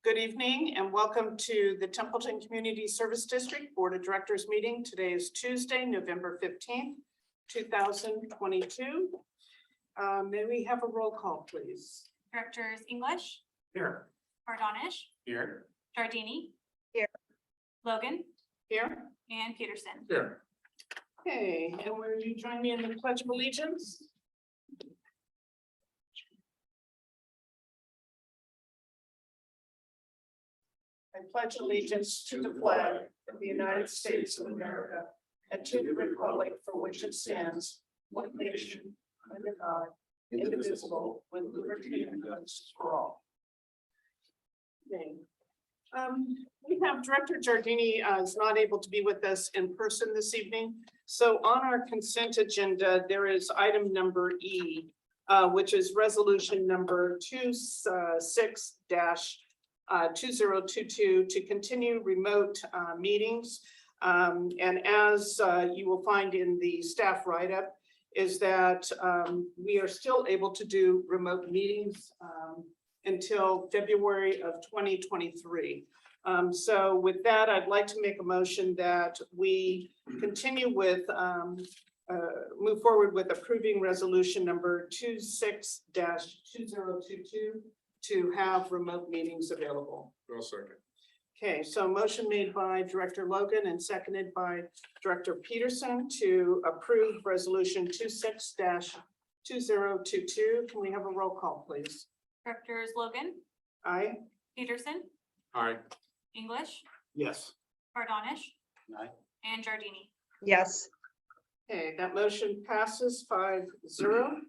Good evening and welcome to the Templeton Community Service District Board of Directors meeting. Today is Tuesday, November 15th, 2022. May we have a roll call, please? Directors English, Here. Bardonish, Here. Giardini. Here. Logan Here. and Peterson. Here. Okay, and will you join me in the Pledge of Allegiance? I pledge allegiance to the flag of the United States of America and to the republic for which it stands, one nation, under God, indivisible, with liberty and justice for all. Okay. We have Director Giardini is not able to be with us in person this evening. So on our consent agenda, there is item number E, which is resolution number 26-2022 to continue remote meetings. And as you will find in the staff write-up, is that we are still able to do remote meetings until February of 2023. So with that, I'd like to make a motion that we continue with move forward with approving resolution number 26-2022 to have remote meetings available. I'll second. Okay, so motion made by Director Logan and seconded by Director Peterson to approve resolution 26-2022. Can we have a roll call, please? Directors Logan, Aye. Peterson, Aye. English, Yes. Bardonish, Aye. and Giardini. Yes, Okay, that motion passes 5-0.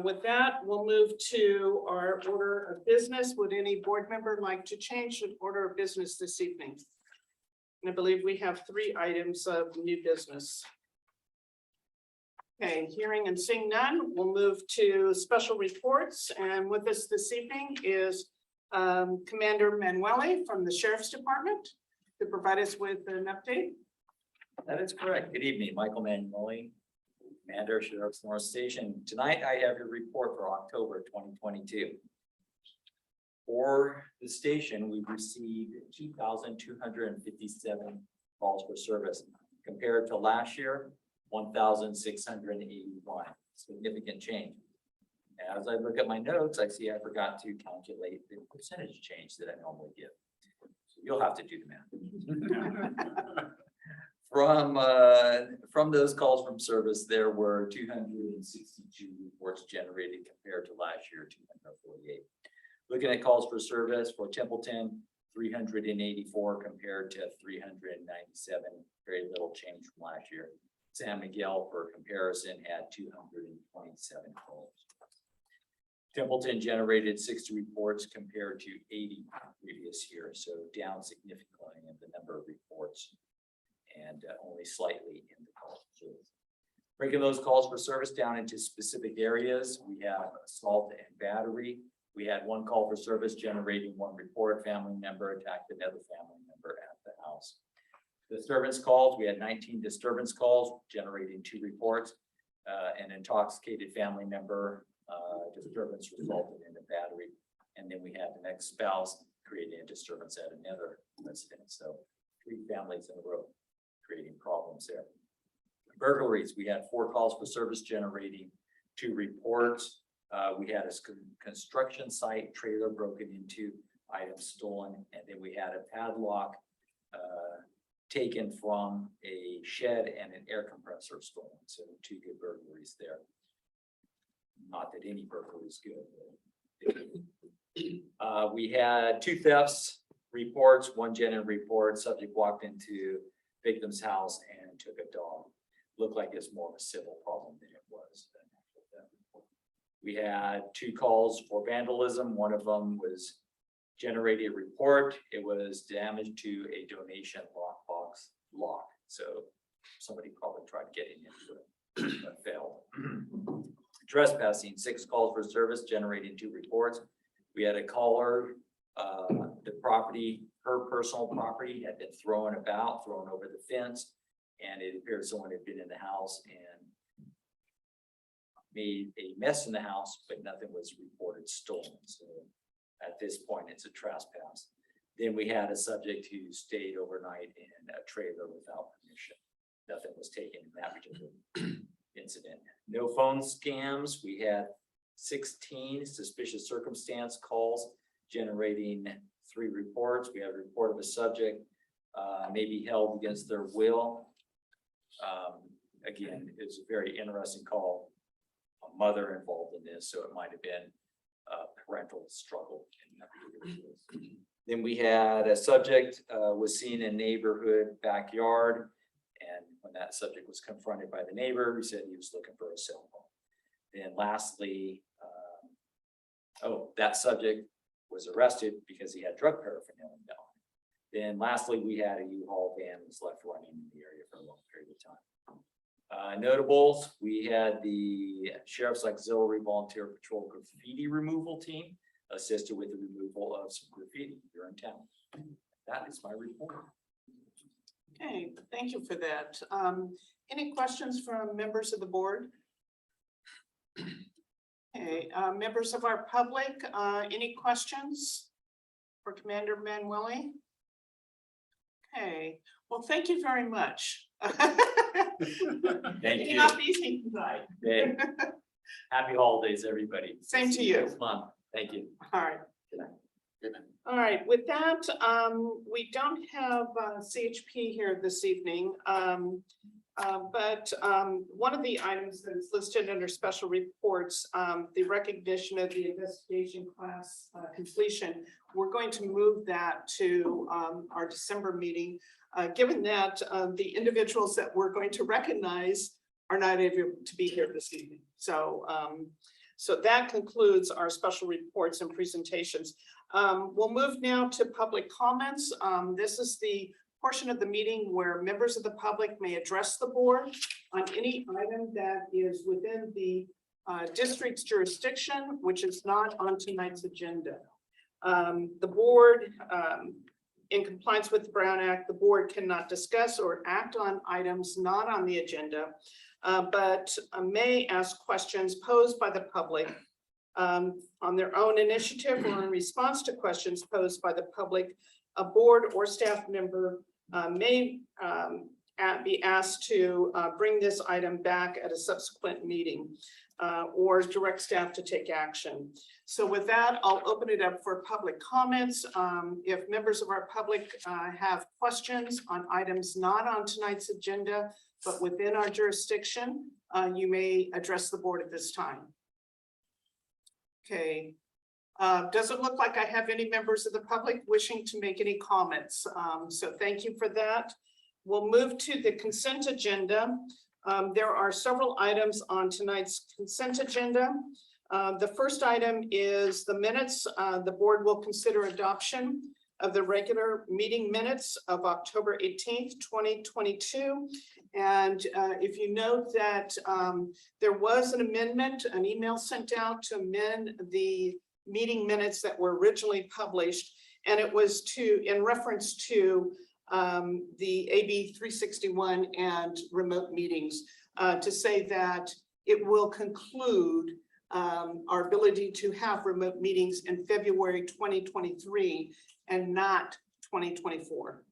With that, we'll move to our order of business. Would any board member like to change the order of business this evening? And I believe we have 3 items of new business. Okay, hearing and seeing none, we'll move to special reports. And with us this evening is Commander Manuele from the Sheriff's Department to provide us with an update. That is correct. Good evening, Michael Manuoli, Commander, Sheriff's North Station. Tonight, I have your report for October 2022. For the station, we've received 2,257 calls for service compared to last year, 1,681. Significant change. As I look at my notes, I see I forgot to calculate the percentage change that I normally give. So you'll have to do the math. From those calls from service, there were 262 reports generated compared to last year, 248. Looking at calls for service for Templeton, 384 compared to 397, very little change from last year. San Miguel, for comparison, had 227 calls. Templeton generated 60 reports compared to 80 previous year, so down significantly in the number of reports and only slightly in the calls for service. Breaking those calls for service down into specific areas, we have assault and battery. We had 1 call for service generating 1 report. Family member attacked another family member at the house. Disturbance calls, we had 19 disturbance calls generating 2 reports. An intoxicated family member disturbance resulted in a battery. And then we had an ex-spouse creating a disturbance at another residence. So 3 families in a row creating problems there. Burglaries, we had 4 calls for service generating 2 reports. We had a construction site trailer broken into, items stolen, and then we had a padlock taken from a shed and an air compressor stolen. So 2 good burglaries there. Not that any burglary is good. We had 2 thefts reports, 1 genuine report. Subject walked into victim's house and took a dog. Looked like it's more of a civil problem than it was an actual theft report. We had 2 calls for vandalism. One of them was generated a report. It was damage to a donation lockbox lock. So somebody probably tried getting into it, but failed. Trespassing, 6 calls for service generating 2 reports. We had a caller, the property, her personal property had been thrown over the fence, and it appeared someone had been in the house and made a mess in the house, but nothing was reported stolen. So at this point, it's a trespass. Then we had a subject who stayed overnight in a trailer without permission. Nothing was taken in that particular incident. No phone scams. We had 16 suspicious circumstance calls, generating 3 reports. We have a report of a subject may be held against their will. Again, it's a very interesting call. A mother involved in this, so it might have been a parental struggle in that particular case. Then we had a subject was seen in neighborhood backyard, and when that subject was confronted by the neighbor, he said he was looking for a cell phone. Then lastly, that subject was arrested because he had drug paraphernalia. Then lastly, we had a U-Haul van that was left running in the area for a long period of time. Notables, we had the Sheriff's Auxiliary Volunteer Patrol graffiti removal team assisted with the removal of some graffiti here in town. That is my report. Okay, thank you for that. Any questions from members of the board? Okay, members of our public, any questions for Commander Manueli? Okay, well, thank you very much. Thank you. Not easy tonight. Hey, happy holidays, everybody. Same to See you. next month. Thank you. All right. Good night. All right, with that, we don't have CHP here this evening. But one of the items that is listed under special reports, the recognition of the investigation class completion, we're going to move that to our December meeting, given that the individuals that we're going to recognize are not able to be here this evening. So, so that concludes our special reports and presentations. We'll move now to public comments. This is the portion of the meeting where members of the public may address the board on any item that is within the district's jurisdiction, which is not on tonight's agenda. The board, in compliance with the Brown Act, the board cannot discuss or act on items not on the agenda, but may ask questions posed by the public on their own initiative or in response to questions posed by the public. A board or staff member may be asked to bring this item back at a subsequent meeting or direct staff to take action. So with that, I'll open it up for public comments. If members of our public have questions on items not on tonight's agenda, but within our jurisdiction, you may address the board at this time. Okay. Doesn't look like I have any members of the public wishing to make any comments. So thank you for that. We'll move to the consent agenda. There are several items on tonight's consent agenda. The first item is the minutes. The board will consider adoption of the regular meeting minutes of October 18th, 2022. And if you note that there was an amendment, an email sent out to amend the meeting minutes that were originally published, and it was in reference to the AB 361 and remote meetings, to say that it will conclude our ability to have remote meetings in February 2023 and not 2024.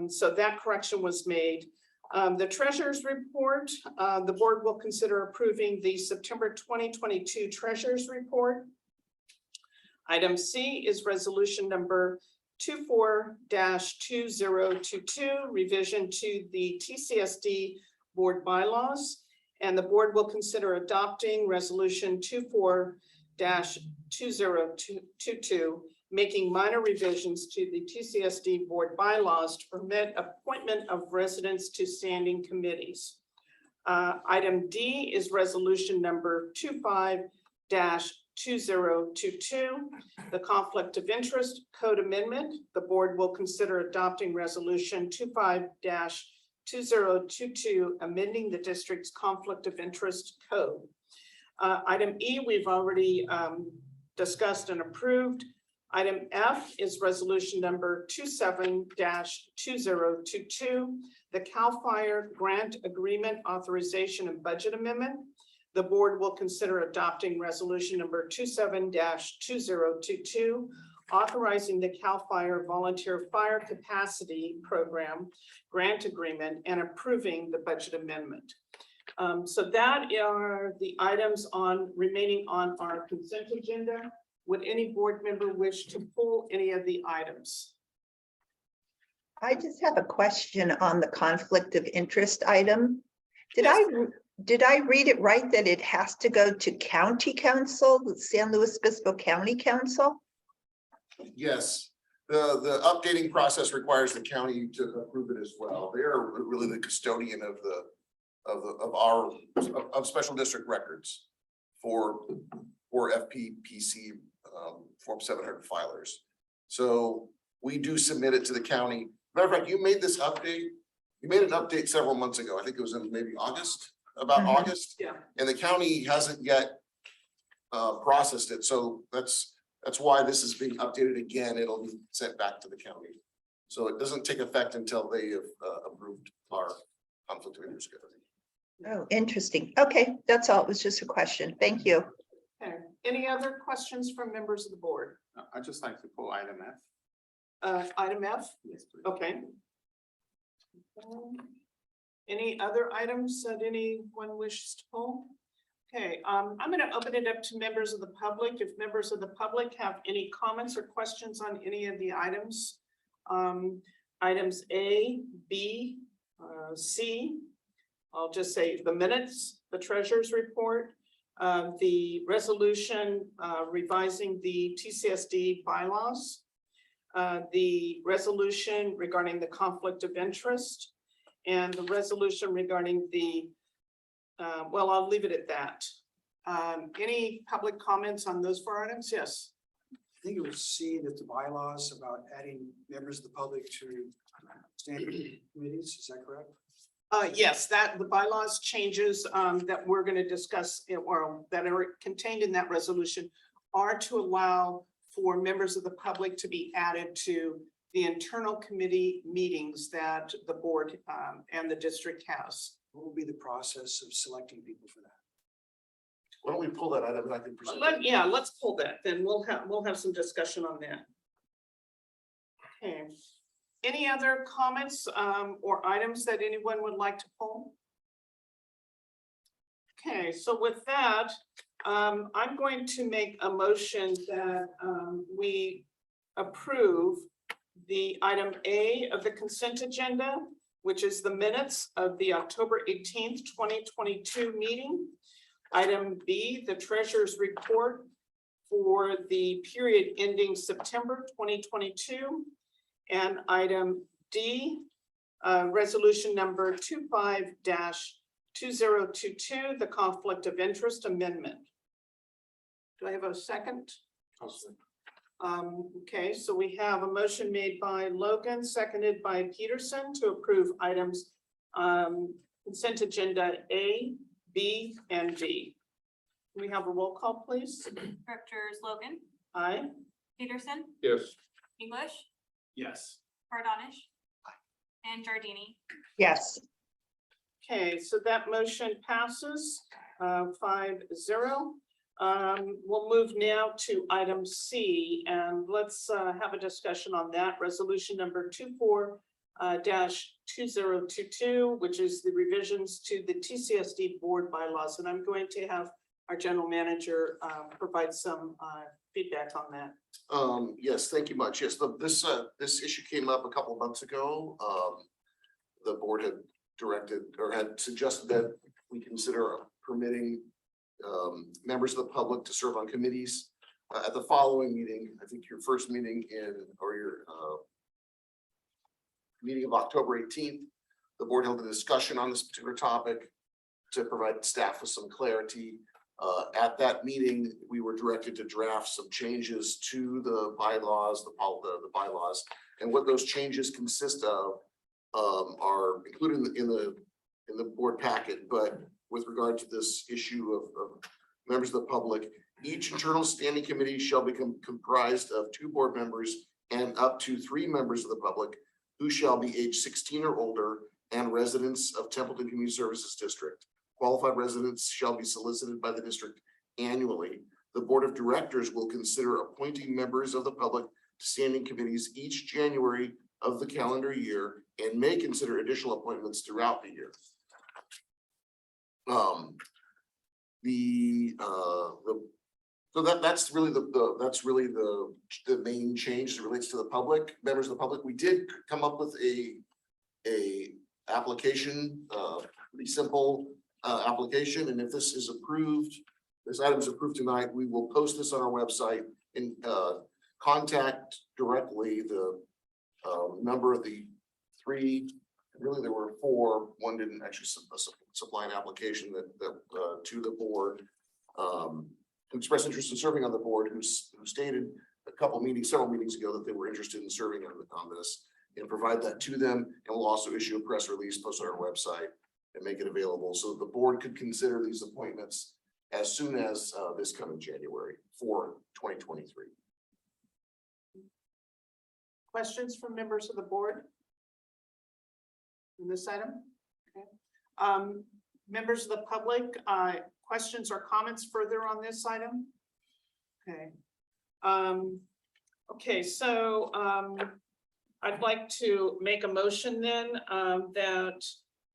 So that correction was made. The treasurer's report, the board will consider approving the September 2022 treasurer's report. Item C is resolution number 24-2022, revision to the TCSD board bylaws. And the board will consider adopting resolution 24-2022, making minor revisions to the TCSD board bylaws to permit appointment of residents to standing committees. Item D is resolution number 25-2022, the conflict of interest code amendment. The board will consider adopting resolution 25-2022, amending the district's conflict of interest code. Item E, we've already discussed and approved. Item F is resolution number 27-2022, the CAL FIRE grant agreement authorization and budget amendment. The board will consider adopting resolution number 27-2022, authorizing the CAL FIRE Volunteer Fire Capacity Program grant agreement and approving the budget amendment. So that are the items remaining on our consent agenda. Would any board member wish to pull any of the items? I just have a question on the conflict of interest item. Did I read it right that it has to go to county council, the San Luis Obispo County Council? Yes, the updating process requires the county to approve it as well. They're really the custodian of special district records for FPPC Form 700 filers. So we do submit it to the county. Matter of fact, you made this update. You made an update several months ago. I think it was in maybe August, about Mhm. August. Yeah. And the county hasn't yet processed it. So that's why this is being updated again. It'll be sent back to the county. So it doesn't take effect until they have approved our conflict of interest. Oh, interesting. Okay, that's all. It was just a question. Thank you. Okay. Any other questions from members of the board? I'd just like to pull item F. Item F, Yes, please. okay. Any other items that anyone wishes to pull? Okay, I'm gonna open it up to members of the public. If members of the public have any comments or questions on any of the items. Items A, B, C. I'll just say the minutes, the treasurer's report, the resolution revising the TCSD bylaws, the resolution regarding the conflict of interest, and the resolution regarding the, well, I'll leave it at that. Any public comments on those 4 items? Yes. I think it was C, that the bylaws about adding members of the public to standing committees, is that correct? Yes, that the bylaws changes that we're going to discuss or that are contained in that resolution are to allow for members of the public to be added to the internal committee meetings that the board and the district has. What will be the process of selecting people for that? Why don't we pull that item and I can present? Yeah, let's pull that, then we'll have some discussion on that. Okay, any other comments or items that anyone would like to pull? Okay, so with that, I'm going to make a motion that we approve the item A of the consent agenda, which is the minutes of the October 18th, 2022 meeting. Item B, the treasurer's report for the period ending September 2022. And item D, resolution number 25-2022, the conflict of interest amendment. Do I have a second? Okay, so we have a motion made by Logan, seconded by Peterson to approve items consent agenda A, B, and D. Can we have a roll call, please? Directors Logan, Aye. Peterson, Yes. English, Yes. Cardonish, and Giardini. Yes. Okay, so that motion passes 5-0. We'll move now to item C, and let's have a discussion on that. Resolution number 24-2022, which is the revisions to the TCSD board bylaws. And I'm going to have our general manager provide some feedback on that. Yes, thank you much. Yes, this issue came up a couple of months ago. The board had directed or had suggested that we consider permitting members of the public to serve on committees. At the following meeting, I think your first meeting your meeting of October 18th, the board held a discussion on this particular topic to provide staff with some clarity. At that meeting, we were directed to draft some changes to the bylaws, the bylaws, and what those changes consist of are included in the board packet. But with regard to this issue of members of the public, each internal standing committee shall become comprised of 2 board members and up to 3 members of the public who shall be age 16 or older and residents of Templeton Community Services District. Qualified residents shall be solicited by the district annually. The board of directors will consider appointing members of the public standing committees each January of the calendar year and may consider additional appointments throughout the year. So that's really the main change as it relates to the public, members of the public. We did come up with a application, pretty simple application, and if this is approved, this item is approved tonight, we will post this on our website and contact directly the number of the three, really there were four, one didn't actually supply an application that to the board who expressed interest in serving on the board, who stated several meetings ago that they were interested in serving on this, and provide that to them, and we'll also issue a press release, post on our website and make it available, so the board could consider these appointments as soon as this coming January for 2023. Questions from members of the board? In this item? Okay. Members of the public, questions or comments further on this item? Okay. Okay, so I'd like to make a motion then that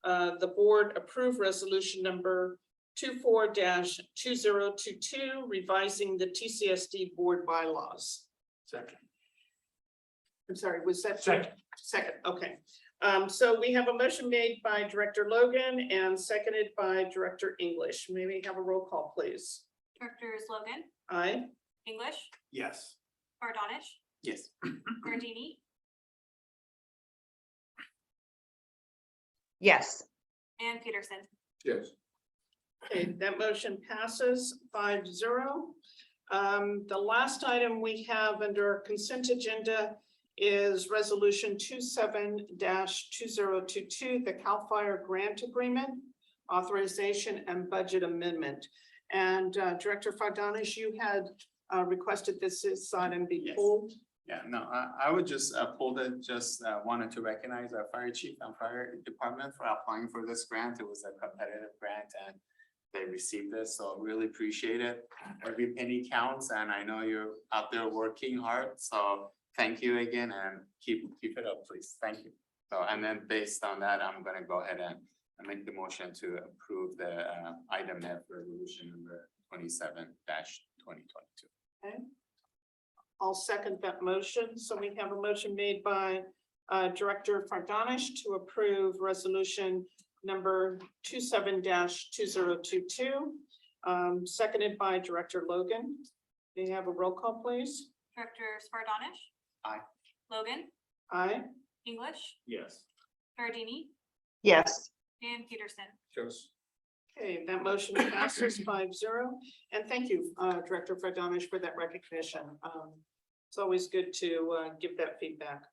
the board approve resolution number 24-2022, revising the TCSD board bylaws. Second. I'm sorry, was that? Second. Second, okay. So we have a motion made by Director Logan and seconded by Director English. May we have a roll call, please? Directors Logan, Aye. English, Yes. Bardonish, Yes. Giardini, Yes. and Peterson. Yes. Okay, that motion passes 5-0. The last item we have under our consent agenda is resolution 27-2022, the CAL FIRE grant agreement, authorization and budget amendment. And Director Bardonish, you had requested this item be Yes. pulled. Yeah, no, I would just pull it, just wanted to recognize our fire chief and fire department for applying for this grant. It was a competitive grant and they received this, so really appreciate it. Every penny counts and I know you're out there working hard, so thank you again and keep it up, please. Thank you. So, and then based on that, I'm gonna go ahead and make the motion to approve the item F resolution number 27-2022. Okay. I'll second that motion. So we have a motion made by Director Bardonish to approve resolution number 27-2022, seconded by Director Logan. May I have a roll call, please? Directors Bardonish. Aye. Logan, Aye. English, Yes. Giardini, Yes. and Peterson. Yes. Okay, that motion passes 5-0. And thank you, Director Bardonish, for that recognition. It's always good to give that feedback.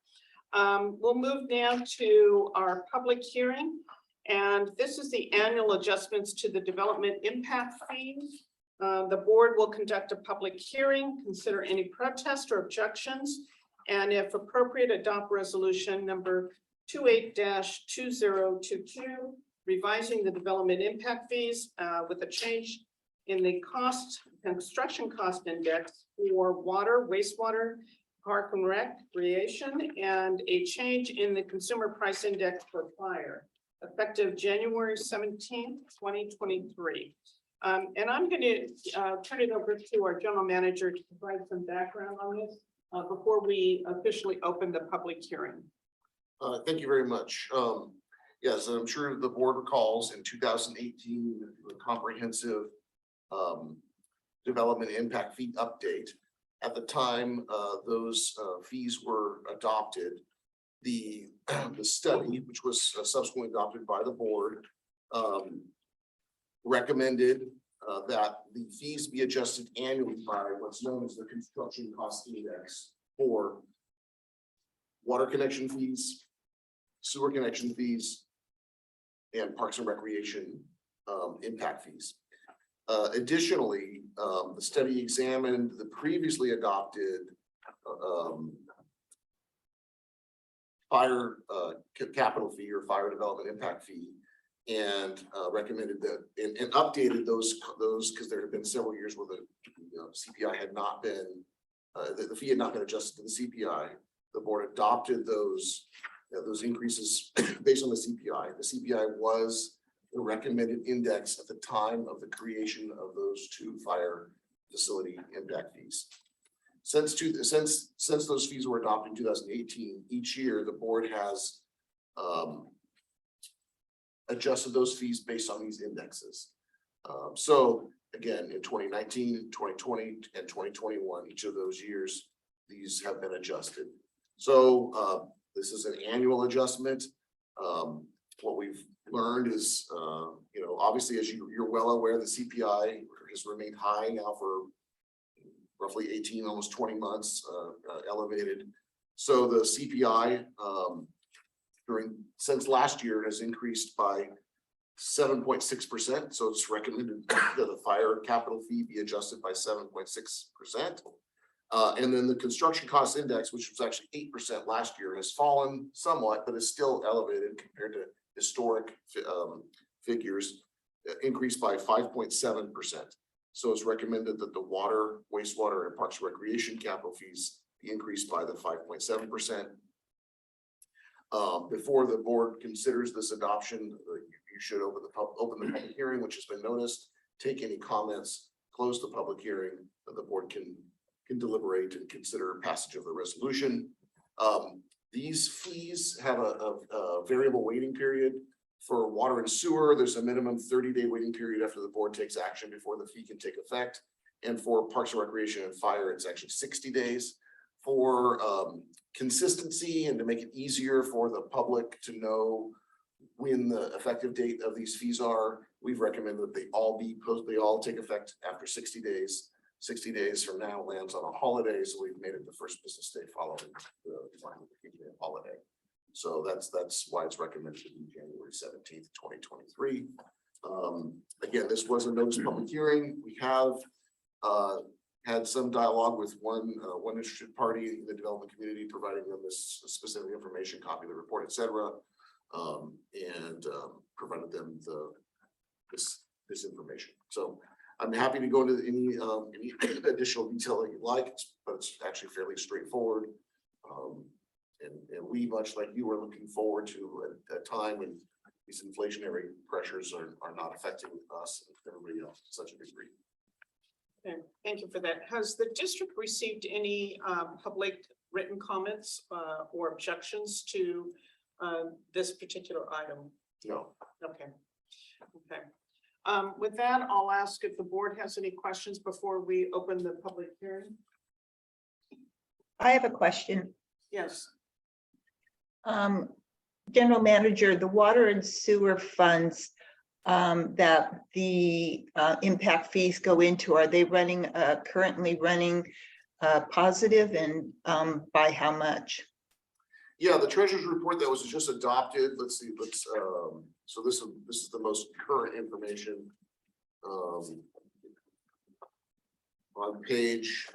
We'll move now to our public hearing. And this is the annual adjustments to the development impact fee. The board will conduct a public hearing, consider any protest or objections, and if appropriate, adopt resolution number 28-2022, revising the development impact fees with a change in the construction cost index for water, wastewater, park and recreation, and a change in the consumer price index for fire, effective January 17th, 2023. And I'm going to turn it over to our general manager to provide some background on this before we officially open the public hearing. Thank you very much. Yes, I'm sure the board recalls in 2018, the comprehensive development impact fee update. At the time, those fees were adopted. The study, which was subsequently adopted by the board, recommended that the fees be adjusted annually by what's known as the construction cost index for water connection fees, sewer connection fees, and parks and recreation impact fees. Additionally, the study examined the previously adopted fire capital fee or fire development impact fee, and recommended that and updated those because there had been several years where the CPI had not been the fee had not been adjusted to the CPI. The board adopted those increases based on the CPI. The CPI was the recommended index at the time of the creation of those two fire facility impact fees. Since those fees were adopted in 2018, each year the board has adjusted those fees based on these indexes. So again, in 2019, 2020, and 2021, each of those years, these have been adjusted. So this is an annual adjustment. What we've learned is, obviously, as you're well aware, the CPI has remained high now for roughly 18, almost 20 months, elevated. So the CPI since last year has increased by 7.6%. So it's recommended that the fire capital fee be adjusted by 7.6%. And then the construction cost index, which was actually 8% last year, has fallen somewhat, but is still elevated compared to historic figures, increased by 5.7%. So it's recommended that the water, wastewater, and parks and recreation capital fees be increased by the 5.7%. Before the board considers this adoption, you should open the public hearing, which has been noticed, take any comments, close the public hearing, that the board can deliberate and consider passage of the resolution. These fees have a variable waiting period. For water and sewer, there's a minimum 30-day waiting period after the board takes action before the fee can take effect. And for parks and recreation and fire, it's actually 60 days. For consistency and to make it easier for the public to know when the effective date of these fees are, we've recommended that they all take effect after 60 days. 60 days from now lands on a holiday, so we've made it the first business day following the holiday. So that's why it's recommended to be January 17th, 2023. Again, this was a notice public hearing. We have had some dialogue with one interested party in the development community, providing them this specific information, copy of the report, etc., and provided them this information. So I'm happy to go into any additional detail that you'd like, but it's actually fairly straightforward. And we, much like you, are looking forward to a time when these inflationary pressures are not affecting us and everybody else to such a degree. Okay, thank you for that. Has the district received any public written comments or objections to this particular item? No. Okay. With that, I'll ask if the board has any questions before we open the public hearing. I have a question. Yes. General Manager, the water and sewer funds that the impact fees go into, are they currently running positive, and by how much? Yeah, the treasurer's report that was just adopted. Let's see. So this is the most current information on page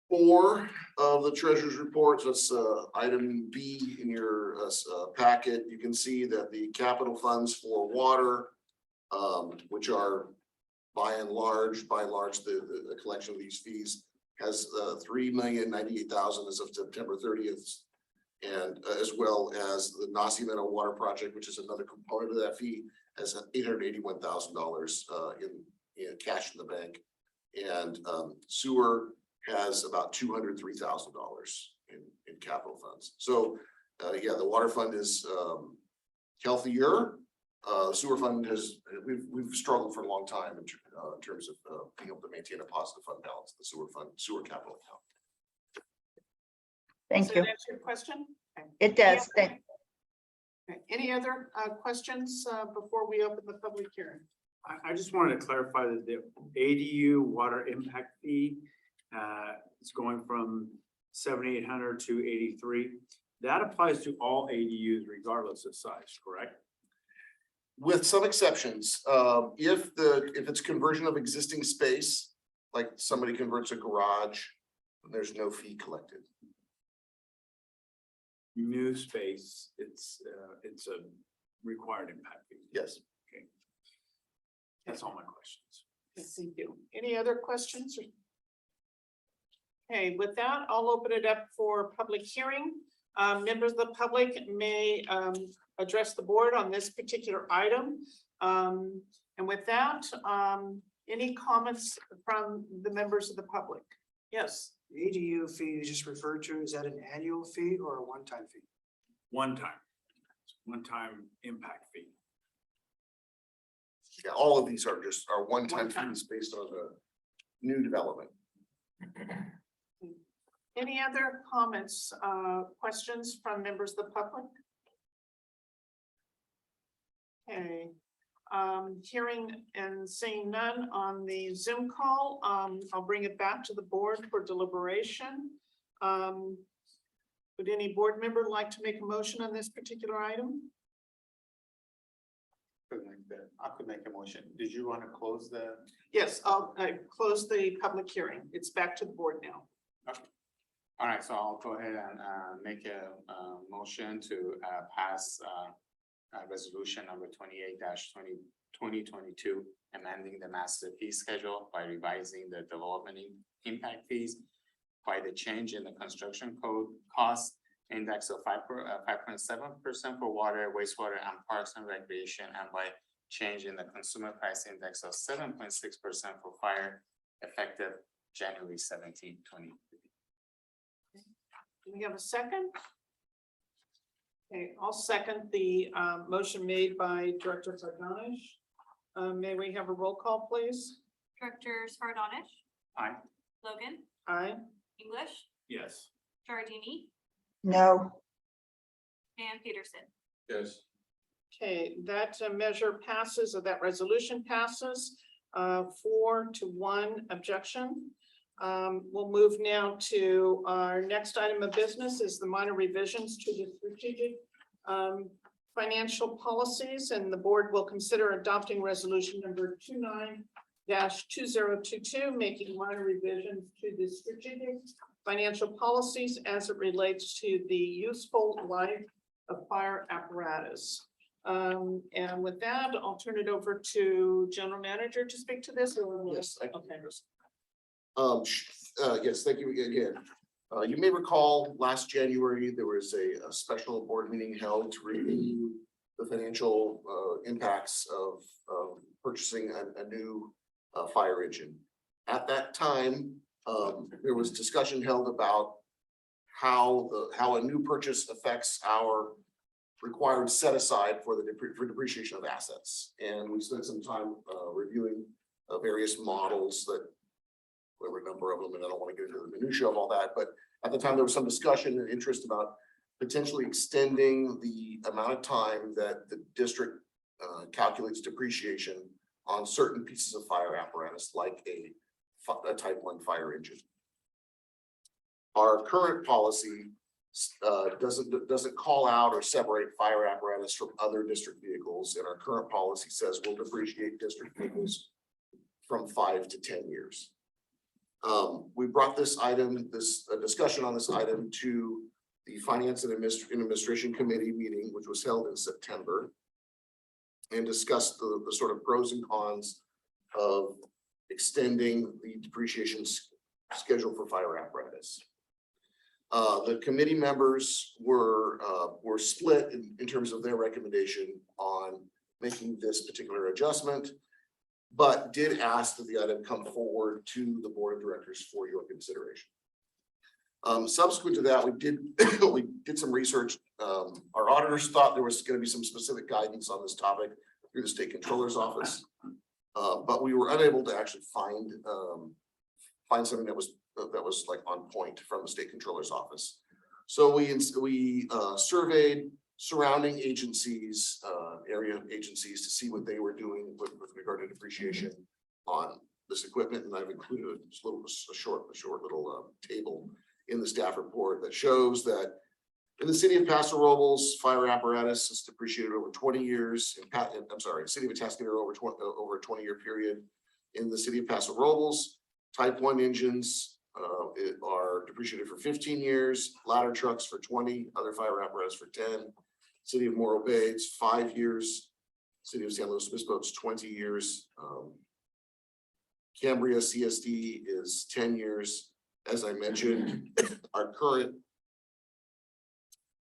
4 of the treasurer's report. So it's item B in your packet. You can see that the capital funds for water, which are by and large the collection of these fees, has $3,098,000 as of September 30th, and as well as the Nasi Meadow Water Project, which is another component of that fee, has $881,000 in cash in the bank, and sewer has about $203,000 in capital funds. So yeah, the water fund is healthier. Sewer fund we've struggled for a long time in terms of being able to maintain a positive fund balance. The sewer capital account. Thank Does you. that answer your question? Okay. It does. Thank. Okay. Any other questions before we open the public hearing? I just wanted to clarify that the ADU water impact fee is going from 7,800 to 83. That applies to all ADUs regardless of size, correct? With some exceptions, if it's conversion of existing space, like somebody converts a garage, there's no fee collected. New space, it's a required impact fee. Yes. That's all my questions. Thank you. Any other questions? Okay, with that, I'll open it up for public hearing. Members of the public may address the board on this particular item. And with that, any comments from the members of the public? Yes, The ADU fee you just referred to, is that an annual fee or a one-time fee? One-time impact fee. Yeah, all of these are just one-time One-time. fees based on the new development. any other comments, questions from members of the public? Okay, hearing and seeing none on the Zoom call, I'll bring it back to the board for deliberation. Would any board member like to make a motion on this particular item? I could make a motion. Did you want to close the? Yes, I'll close the public hearing. It's back to the board now. All right, so I'll go ahead and make a motion to pass resolution number 28-2022, amending the master fee schedule by revising the development impact fees by the change in the construction code cost index of 5.7% for water, wastewater, and parks and recreation, and by change in the consumer price index of 7.6% for fire, effective January 17, 2023. Do we have a second? Okay, I'll second the motion made by Director Sardonish. May we have a roll call, please? Director Sardonish, Aye. Logan, Aye. English, Yes. Giardini, No, and Peterson. Yes. Okay, that measure passes, or that resolution passes, 4-1 objection. We'll move now to our next item of business is the minor revisions to the strategic financial policies, and the board will consider adopting resolution number 29-2022, making minor revisions to the strategic financial policies as it relates to the useful life of fire apparatus. And with that, I'll turn it over to General Manager to speak to this. Yes, thank you, Okay. Chris. Yes, thank you again. You may recall last January, there was a special board meeting held to review the financial impacts of purchasing a new fire engine. At that time, there was discussion held about how a new purchase affects our required set aside for depreciation of assets. And we spent some time reviewing various models that there were a number of them, and I don't want to get into the minutia of all that, but at the time there was some discussion and interest about potentially extending the amount of time that the district calculates depreciation on certain pieces of fire apparatus, like a type 1 fire engine. Our current policy doesn't call out or separate fire apparatus from other district vehicles, and our current policy says we'll depreciate district vehicles from 5 to 10 years. We brought this discussion on this item to the Finance and Administration Committee meeting, which was held in September, and discussed the sort of pros and cons of extending the depreciation schedule for fire apparatus. The committee members were split in terms of their recommendation on making this particular adjustment, but did ask that the item come forward to the board of directors for your consideration. Subsequent to that, we did some research. Our auditors thought there was going to be some specific guidance on this topic through the state controller's office, but we were unable to actually find something that was like on point from the state controller's office. So we surveyed surrounding agencies, area agencies, to see what they were doing with regard to depreciation on this equipment. And I've included a short little table in the staff report that shows that in the city of Paso Robles, fire apparatus is depreciated over 20 years. City of Atascadero over a 20-year period. In the city of Paso Robles, type 1 engines are depreciated for 15 years, ladder trucks for 20, other fire apparatus for 10. City of Morro Bay, it's 5 years. City of San Luis Obispo, it's 20 years. Cambria CSD is 10 years. As I mentioned, our current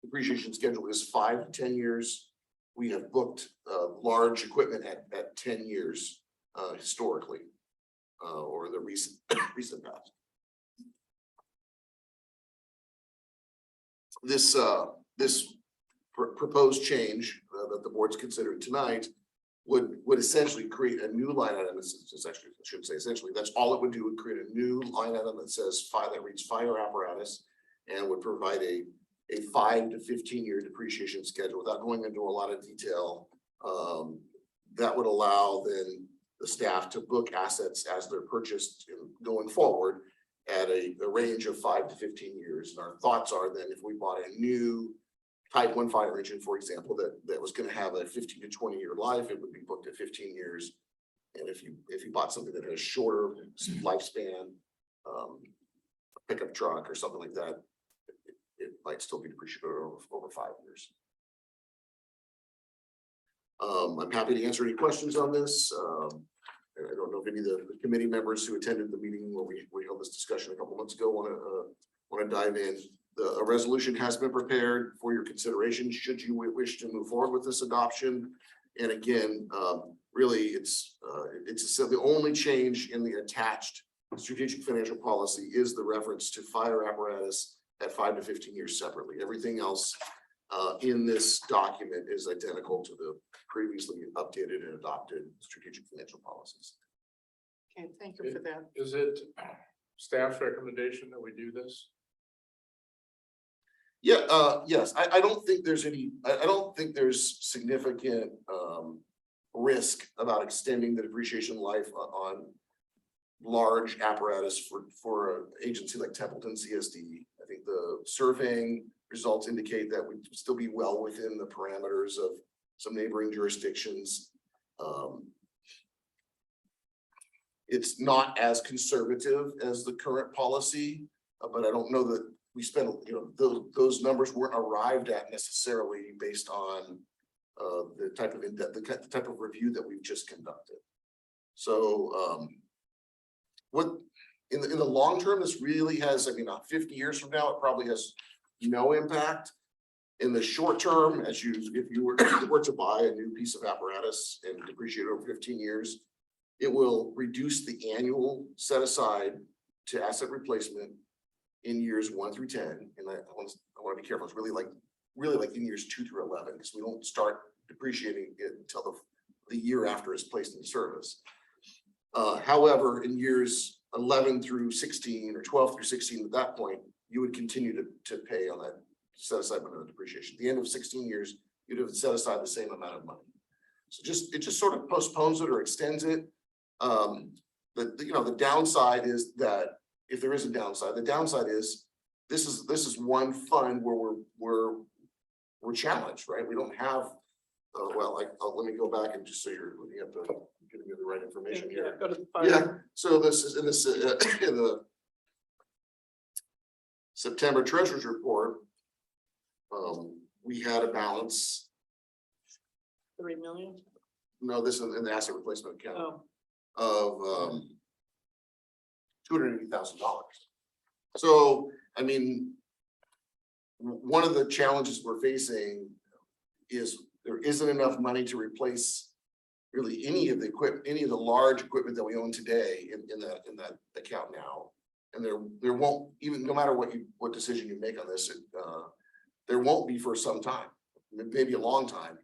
depreciation schedule is 5 to 10 years. We have booked large equipment at 10 years historically, or the recent past. This proposed change that the board's considering tonight would essentially create a new line item. It's actually, I shouldn't say essentially, that's all it would do, would create a new line item that says fire, that reads fire apparatus, and would provide a 5 to 15 year depreciation schedule without going into a lot of detail. That would allow then the staff to book assets as they're purchased going forward at a range of 5 to 15 years. And our thoughts are that if we bought a new Type 1 fire engine, for example, that was going to have a 15 to 20 year life, it would be booked at 15 years. And if you bought something that has shorter lifespan, a pickup truck or something like that, it might still be depreciated over 5 years. I'm happy to answer any questions on this. I don't know if any of the committee members who attended the meeting where we held this discussion a couple months ago want to dive in. A resolution has been prepared for your consideration should you wish to move forward with this adoption. And again, really, it's the only change in the attached strategic financial policy is the reference to fire apparatus at 5 to 15 years separately. Everything else in this document is identical to the previously updated and adopted strategic financial policies. Okay, thank you for that. Is it staff's recommendation that we do this? Yeah, yes, I don't think there's I don't think there's significant risk about extending the depreciation life on large apparatus for an agency like Templeton CSD. I think the surveying results indicate that we'd still be well within the parameters of some neighboring jurisdictions. It's not as conservative as the current policy, but I don't know that we spent, those numbers weren't arrived at necessarily based on the type of review that we've just conducted. So what in the long term, this really has, I mean, 50 years from now, it probably has no impact. In the short term, if you were to buy a new piece of apparatus and depreciate it over 15 years, it will reduce the annual set aside to asset replacement in years 1 through 10. And I want to be careful. It's really like in years 2 through 11, because we don't start depreciating it until the year after it's placed in service. However, in years 11 through 16 or 12 through 16, at that point, you would continue to pay on that set aside amount of depreciation. At the end of 16 years, you'd have set aside the same amount of money. So it just sort of postpones it or extends it. The downside is that if there is a downside, the downside is this is one fund where we're challenged, right? We don't have let me go back and just so you're looking at giving you the right information here. Go to the fire. Yeah, so this is in the September treasurer's report. We had a balance. 3 million. No, this is in the asset replacement account Oh, of $280,000. So, I mean, one of the challenges we're facing is there isn't enough money to replace really any of the large equipment that we own today in that account now. And there won't, even no matter what decision you make on this, there won't be for some time, maybe a long time.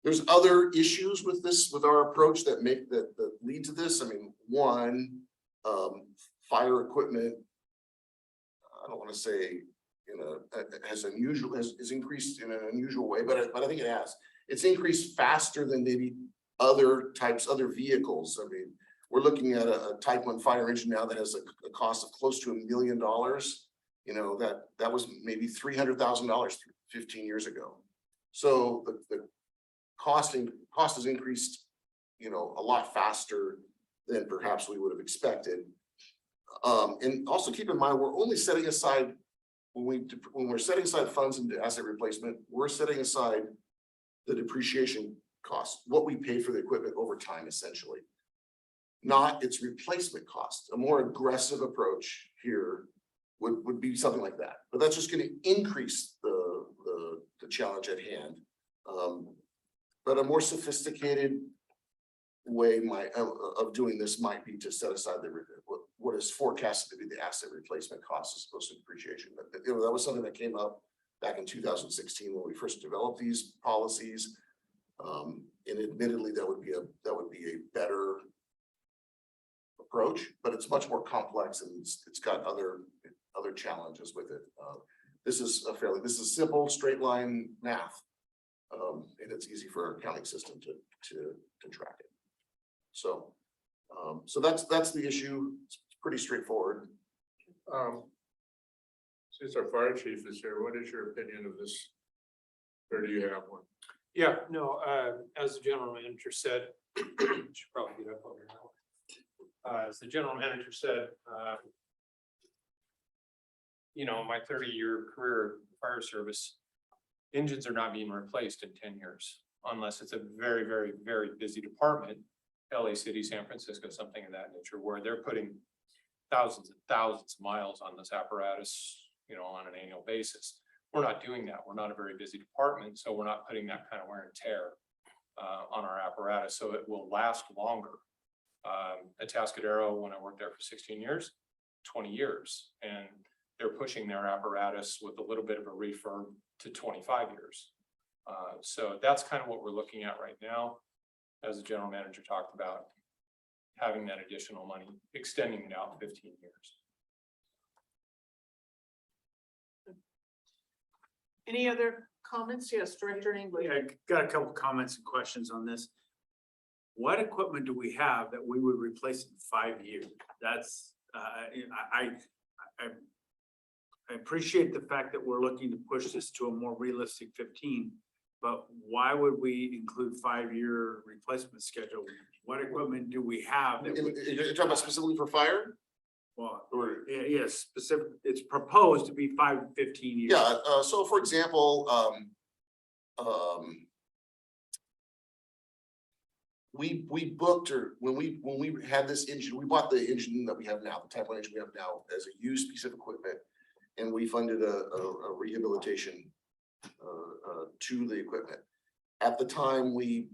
There's other issues with our approach that lead to this. I mean, one, fire equipment, I don't want to say has increased in an unusual way, but I think it has. It's increased faster than maybe other vehicles. I mean, we're looking at a Type 1 fire engine now that has a cost of close to $1 million. That was maybe $300,000 15 years ago. So the cost has increased, a lot faster than perhaps we would have expected. And also keep in mind, we're only setting aside when we're setting aside funds into asset replacement, we're setting aside the depreciation cost, what we pay for the equipment over time, essentially. Not its replacement cost. A more aggressive approach here would be something like that, but that's just gonna increase the challenge at hand. But a more sophisticated way of doing this might be to set aside what is forecasted to be the asset replacement cost as opposed to depreciation. But that was something that came up back in 2016 when we first developed these policies. And admittedly, that would be a better approach, but it's much more complex and it's got other challenges with it. This is simple, straight line math. And it's easy for our accounting system to track it. So that's the issue. It's pretty straightforward. Since our fire chief is here, what is your opinion of this? Or do you have one? Yeah, no, as the general manager said, should probably get up over now. As the general manager said, you know, my 30-year career in the fire service, engines are not being replaced in 10 years unless it's a very, very, very busy department. LA City, San Francisco, something of that nature, where they're putting thousands and thousands of miles on this apparatus, you know, on an annual basis. We're not doing that. We're not a very busy department, so we're not putting that kind of wear and tear on our apparatus, so it will last longer. At Tascadero, when I worked there for 16 years, 20 years, and they're pushing their apparatus with a little bit of a refurb to 25 years. So that's kind of what we're looking at right now. As the general manager talked about, having that additional money, extending it out 15 years. Any other comments? Yes, Director English. Yeah, I got a couple comments and questions on this. What equipment do we have that we would replace in 5 years? That's, I appreciate the fact that we're looking to push this to a more realistic 15, but why would we include 5-year replacement schedule? What equipment do we have that we, You're talking about specifically for fire? well, Or yes, specific, it's proposed to be 5 to 15 years. yeah, so for example, we booked, or when we had this engine, we bought the engine that we have now, the Type 1 engine we have now as a used piece of equipment. And we funded a rehabilitation to the equipment. At that time when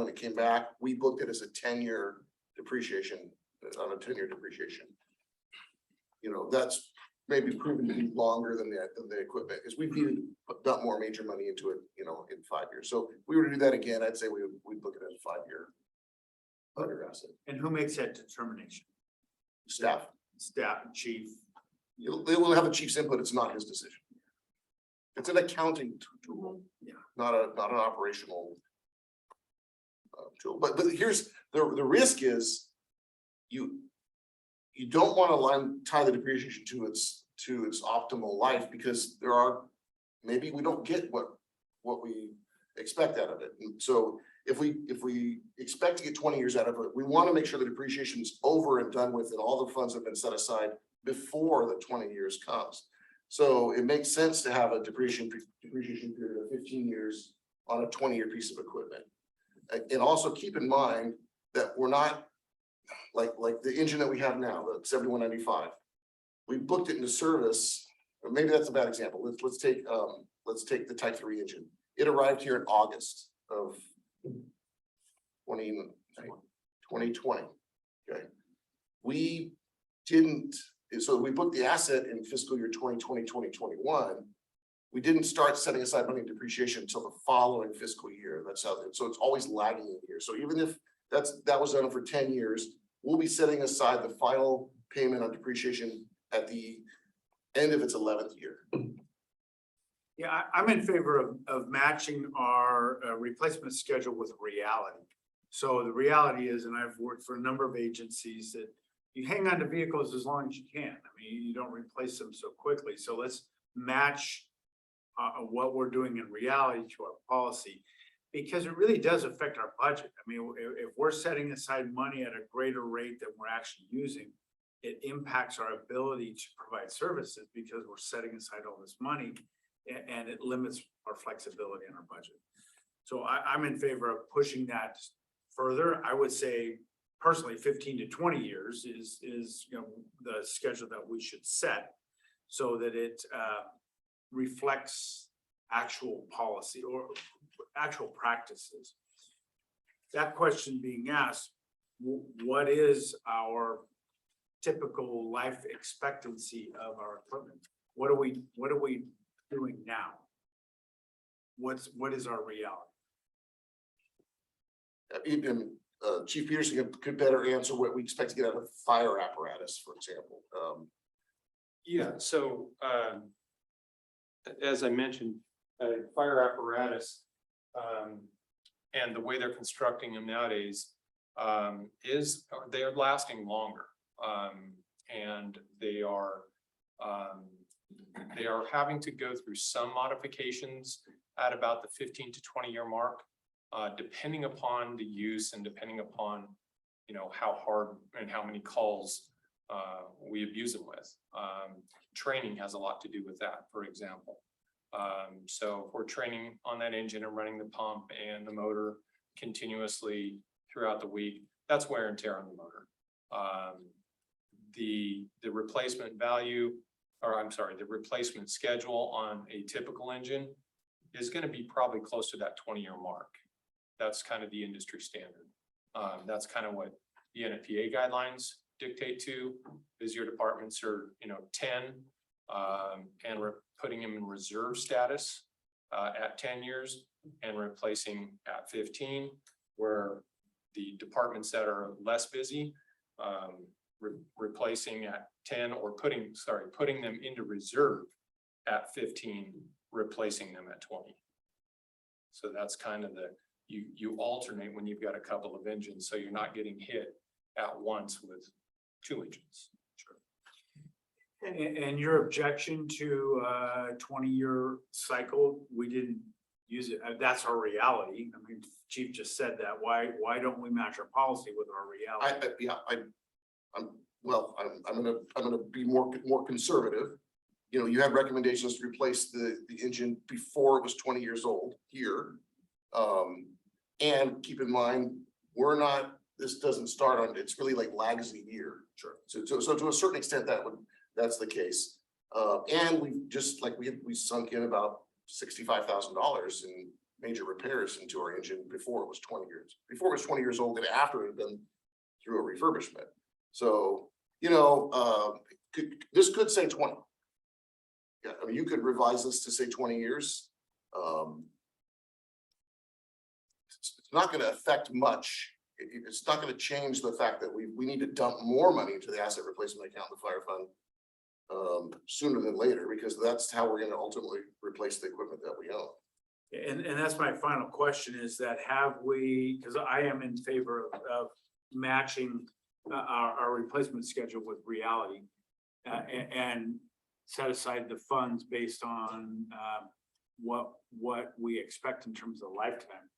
it came back, we booked it as a 10-year depreciation, on a 10-year depreciation. You know, that's maybe proven to be longer than the equipment, because we've needed to put more major money into it, you know, in 5 years. So if we were to do that again, I'd say we'd look at it as a 5-year asset. And who makes that determination? Staff, Staff, chief? they will have the chief's input. It's not his decision. It's an accounting tool, Yeah. not an operational tool. But here's the risk is you don't want to tie the depreciation to its optimal life, because maybe we don't get what we expect out of it. And so if we expect to get 20 years out of it, we want to make sure the depreciation is over and done with and all the funds have been set aside before the 20 years comes. So it makes sense to have a depreciation period of 15 years on a 20-year piece of equipment. And also keep in mind that we're not like the engine that we have now, the 7195. We booked it into service, or maybe that's a bad example. Let's take the Type 3 engine. It arrived here in August of 2020. Okay. So we booked the asset in fiscal year 2020, 2021. We didn't start setting aside money in depreciation until the following fiscal year. That's how, so it's always lagging a year. So even if that was done for 10 years, we'll be setting aside the final payment on depreciation at the end of its 11th year. Yeah, I'm in favor of matching our replacement schedule with reality. So the reality is, and I've worked for a number of agencies, that you hang on to vehicles as long as you can. I mean, you don't replace them so quickly. So let's match what we're doing in reality to our policy, because it really does affect our budget. I mean, if we're setting aside money at a greater rate than we're actually using, it impacts our ability to provide services because we're setting aside all this money and it limits our flexibility in our budget. So I'm in favor of pushing that further. I would say personally, 15 to 20 years is, you know, the schedule that we should set so that it reflects actual policy or actual practices. That question being asked, what is our typical life expectancy of our equipment? What are we doing now? What is our reality? Even Chief Peterson could better answer what we expect to get out of fire apparatus, for example. Yeah, so, as I mentioned, fire apparatus, and the way they're constructing them nowadays, they are lasting longer. And they are having to go through some modifications at about the 15 to 20-year mark, depending upon the use and depending upon, you know, how hard and how many calls we abuse them with. Training has a lot to do with that, for example. So if we're training on that engine and running the pump and the motor continuously throughout the week, that's wear and tear on the motor. The replacement value, or I'm sorry, the replacement schedule on a typical engine is going to be probably close to that 20-year mark. That's kind of the industry standard. That's kind of what the NFPA guidelines dictate to, is your departments are, you know, 10, and we're putting them in reserve status at 10 years and replacing at 15, where the departments that are less busy, replacing at 10 or putting them into reserve at 15, replacing them at 20. So that's kind of you alternate when you've got a couple of engines, so you're not getting hit at once with 2 engines. And your objection to 20-year cycle, we didn't use it. That's our reality. I mean, Chief just said that. Why don't we match our policy with our reality? I'm gonna be more conservative. You know, you had recommendations to replace the engine before it was 20 years old here. And keep in mind, this doesn't start on, it's really like lags a year. Sure. So to a certain extent, that's the case. And we sunk in about $65,000 in major repairs into our engine before it was 20 years old and after it had been through a refurbishment. So, you know, this could say 20. Yeah, I mean, you could revise this to say 20 years. It's not going to affect much. It's not going to change the fact that we need to dump more money into the asset replacement account, the fire fund, sooner than later, because that's how we're going to ultimately replace the equipment that we own. And that's my final question, is that because I am in favor of matching our replacement schedule with reality, and set aside the funds based on what we expect in terms of lifetime.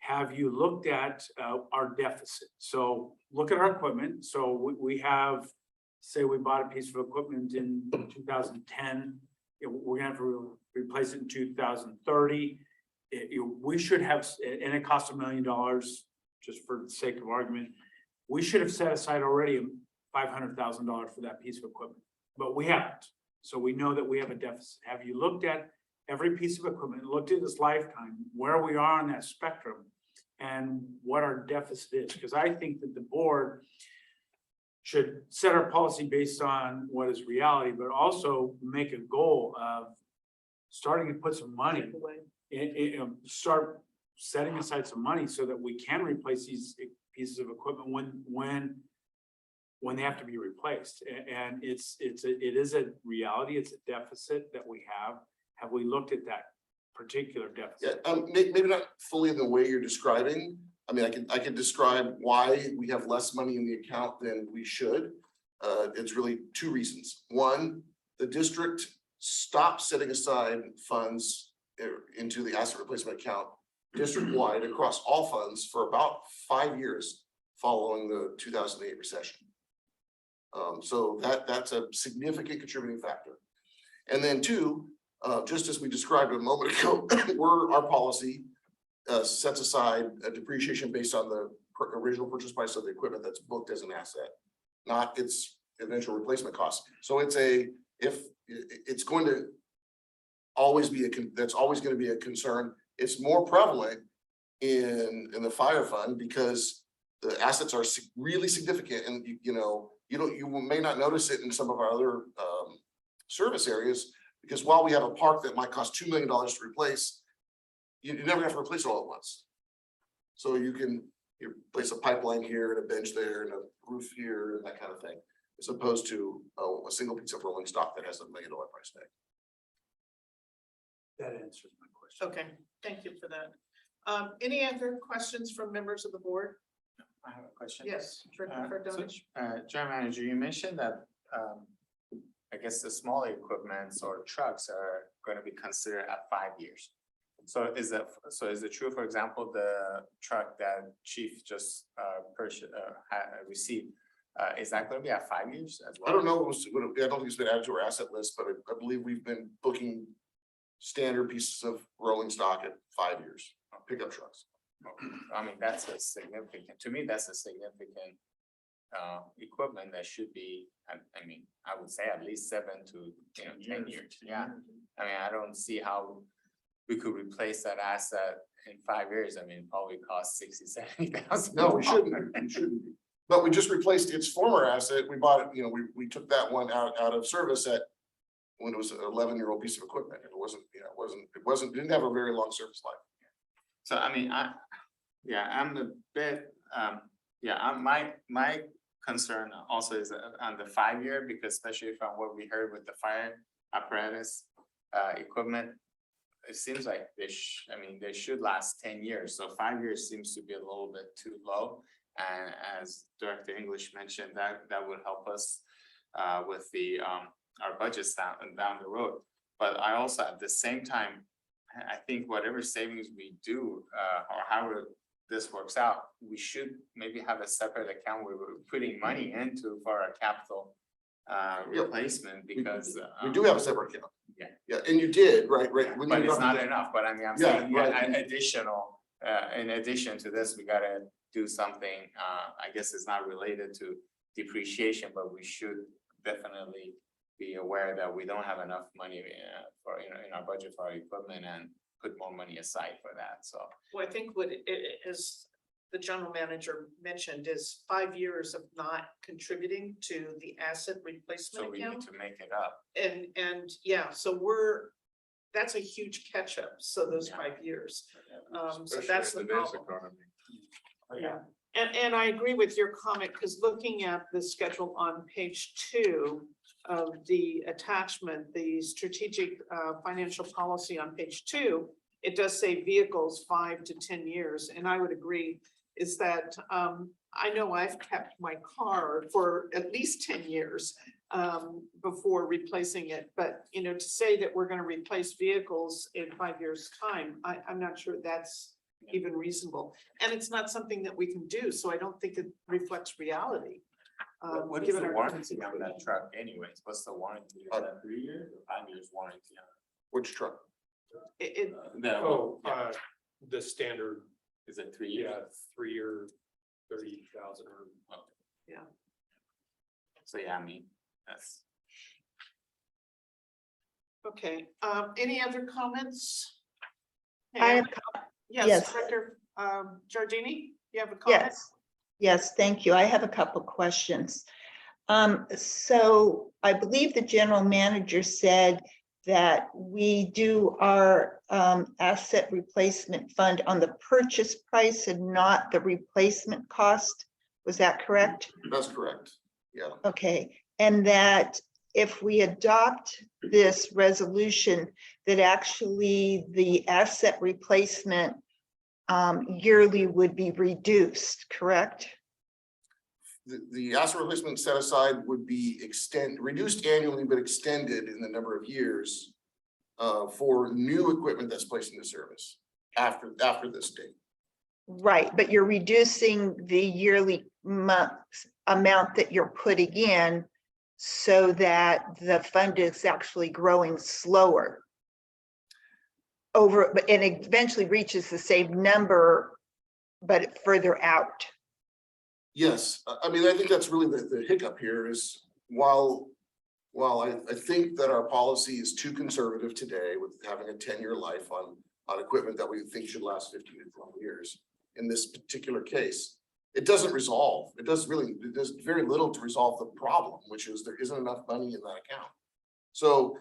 Have you looked at our deficit? So look at our equipment. So we have, say we bought a piece of equipment in 2010, we're gonna have to replace it in 2030. We should have, and it costs $1 million, just for the sake of argument. We should have set aside already $500,000 for that piece of equipment, but we haven't. So we know that we have a deficit. Have you looked at every piece of equipment, looked at its lifetime, where we are on that spectrum, and what our deficit is? Because I think that the board should set our policy based on what is reality, but also make a goal of starting to put some money start setting aside some money so that we can replace these pieces of equipment when they have to be replaced. And it is a reality. It's a deficit that we have. Have we looked at that particular deficit? Yeah, maybe not fully in the way you're describing. I mean, I can describe why we have less money in the account than we should. It's really 2 reasons. One, the district stopped setting aside funds into the asset replacement account district-wide across all funds for about 5 years following the 2008 recession. So that's a significant contributing factor. And then two, just as we described a moment ago, our policy sets aside a depreciation based on the original purchase price of the equipment that's booked as an asset, not its eventual replacement cost. So it's it's going to always be that's always going to be a concern. It's more prevalent in the fire fund because the assets are really significant, and you may not notice it in some of our other service areas, because while we have a park that might cost $2 million to replace, you never have to replace it all at once. So you place a pipeline here and a bench there and a roof here and that kind of thing, as opposed to a single piece of rolling stock that has $1 million price tag. That answers my question. Okay, thank you for that. Any other questions from members of the board? I have a question. Yes, Director Fredonich. General Manager, you mentioned that, I guess the smaller equipments or trucks are gonna be considered at 5 years. So is it true, for example, the truck that Chief just received, is that gonna be at 5 years as well? I don't know, I don't think it's been added to our asset list, but I believe we've been booking standard pieces of rolling stock at 5 years, pickup trucks. I mean, that's a significant, to me, that's a significant equipment that should be, I mean, I would say at least 7 to 10 years, yeah. I mean, I don't see how we could replace that asset in 5 years. I mean, probably cost 60,000-70,000. No, we shouldn't, be. But we just replaced its former asset. We bought it, we took that one out of service when it was an 11-year-old piece of equipment. It didn't have a very long service life. So I mean, I'm a bit, my concern also is on the 5 year, because especially from what we heard with the fire apparatus equipment, it seems like they should last 10 years. So 5 years seems to be a little bit too low. And as Director English mentioned, that would help us with the our budgets down the road. But I also, at the same time, I think whatever savings we do, or however this works out, we should maybe have a separate account where we're putting money into for our capital replacement, because We do have a separate account. Yeah. Yeah, and you did, right? when but you it's got- not enough. But I mean, I'm Yeah, saying, right. in addition to this, we gotta do something. I guess it's not related to depreciation, but we should definitely be aware that we don't have enough money for in our budget for our equipment, and put more money aside for that. So Well, I think what is the general manager mentioned is 5 years of not contributing to the asset replacement we need account. to make it up. And yeah, so that's a huge catch up. So those Yeah. 5 years. So Especially that's in the today's problem. economy. Yeah, and I agree with your comment, because looking at the schedule on page 2 of the attachment, the strategic financial policy on page 2, it does say vehicles 5 to 10 years, and I would agree, is that I know I've kept my car for at least 10 years before replacing it, but to say that we're gonna replace vehicles in 5 years' time, I'm not sure that's even reasonable. And it's not something that we can do, so I don't think it reflects reality. What is given the our warranty current on that situation. truck anyways? What's the warranty? Is that 3 years or 5 years warranty on Which truck? It, The standard, is it 3 years? 3-year, 30,000 or. So yeah, I mean, that's. okay, any other comments? I have, Yes, yes. Director Giardini, you have a comment? yes, thank you. I have a couple questions. So I believe the general manager said that we do our asset replacement fund on the purchase price and not the replacement cost. Was that correct? That's correct. Yeah. Okay, and that if we adopt this resolution, that actually the asset replacement yearly would be reduced, correct? The asset replacement set aside would be reduced annually, but extended in the number of years for new equipment that's placed into service after this date. Right, but you're reducing the yearly amount that you're putting in so that the fund is actually growing slower over, and it eventually reaches the same number, but further out. Yes, I mean, I think that's really the hiccup here is while I think that our policy is too conservative today with having a 10-year life on equipment that we think should last 15 to 12 years. In this particular case, it does very little to resolve the problem, which is there isn't enough money in that account. So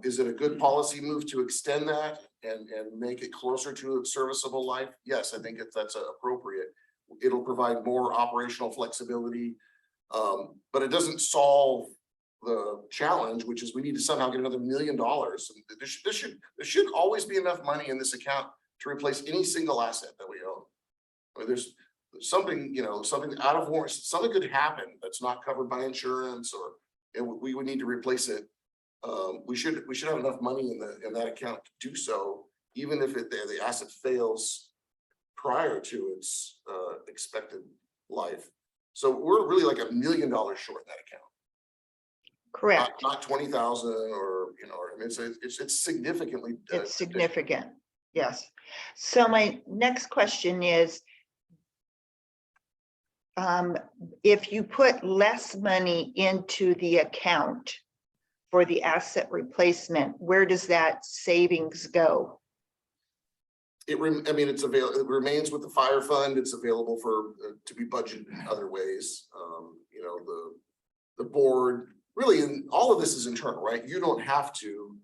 is it a good policy move to extend that and make it closer to a serviceable life? Yes, I think that's appropriate. It'll provide more operational flexibility, but it doesn't solve the challenge, which is we need to somehow get another $1 million. And there should always be enough money in this account to replace any single asset that we own. I mean, there's something, something out of warranty, something could happen that's not covered by insurance, and we would need to replace it. We should have enough money in that account to do so, even if the asset fails prior to its expected life. So we're really like $1 million short in that account. Correct. Not 20,000 or, I mean, it's significantly. It's significant. Yes. So my next question is, if you put less money into the account for the asset replacement, where does that savings go? It's available, it remains with the fire fund. It's available for, to be budgeted in other ways. The board, really, and all of this is internal, right? You don't have to,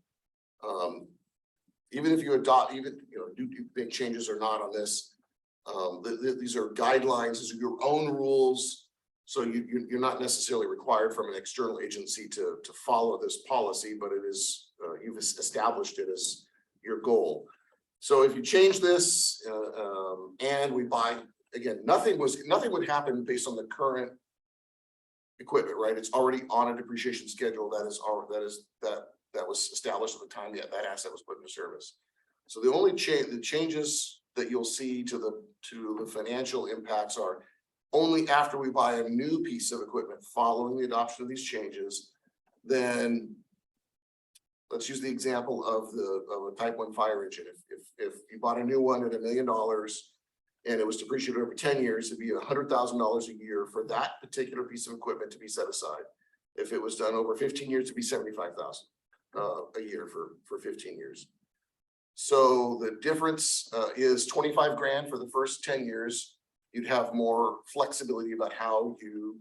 even if you adopt, do big changes or not on this, these are guidelines, these are your own rules. So you're not necessarily required from an external agency to follow this policy, but it is, you've established it as your goal. So if you change this, and we buy, again, nothing would happen based on the current equipment, right? It's already on a depreciation schedule that was established at the time that asset was put into service. So the only changes that you'll see to the financial impacts are only after we buy a new piece of equipment following the adoption of these changes. Then let's use the example of a Type 1 fire engine. If you bought a new one at $1 million and it was depreciated over 10 years, it'd be $100,000 a year for that particular piece of equipment to be set aside. If it was done over 15 years, it'd be $75,000 a year for 15 years. So the difference is 25 grand for the first 10 years. You'd have more flexibility about how you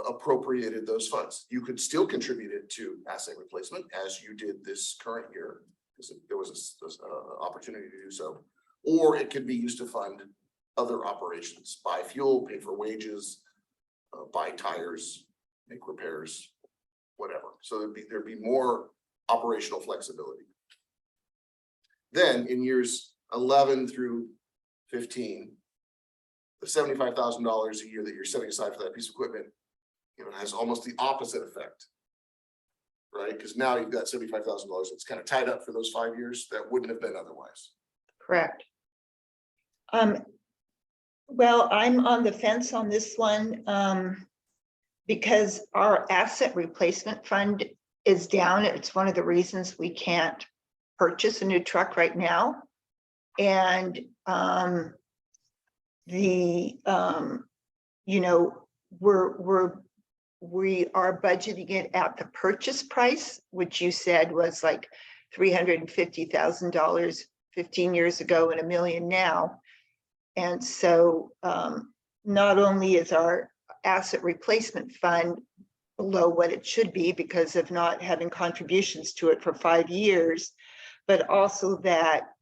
appropriated those funds. You could still contribute it to asset replacement as you did this current year, because there was an opportunity to do so. Or it could be used to fund other operations, buy fuel, pay for wages, buy tires, make repairs, whatever. So there'd be more operational flexibility. Then in years 11 through 15, the $75,000 a year that you're setting aside for that piece of equipment, has almost the opposite effect, right? Because now you've got $75,000 that's kind of tied up for those 5 years that wouldn't have been otherwise. Correct. Well, I'm on the fence on this one, because our asset replacement fund is down. It's one of the reasons we can't purchase a new truck right now. And we are budgeting it at the purchase price, which you said was like $350,000 15 years ago and $1 million now. And so not only is our asset replacement fund below what it should be because of not having contributions to it for 5 years, but also that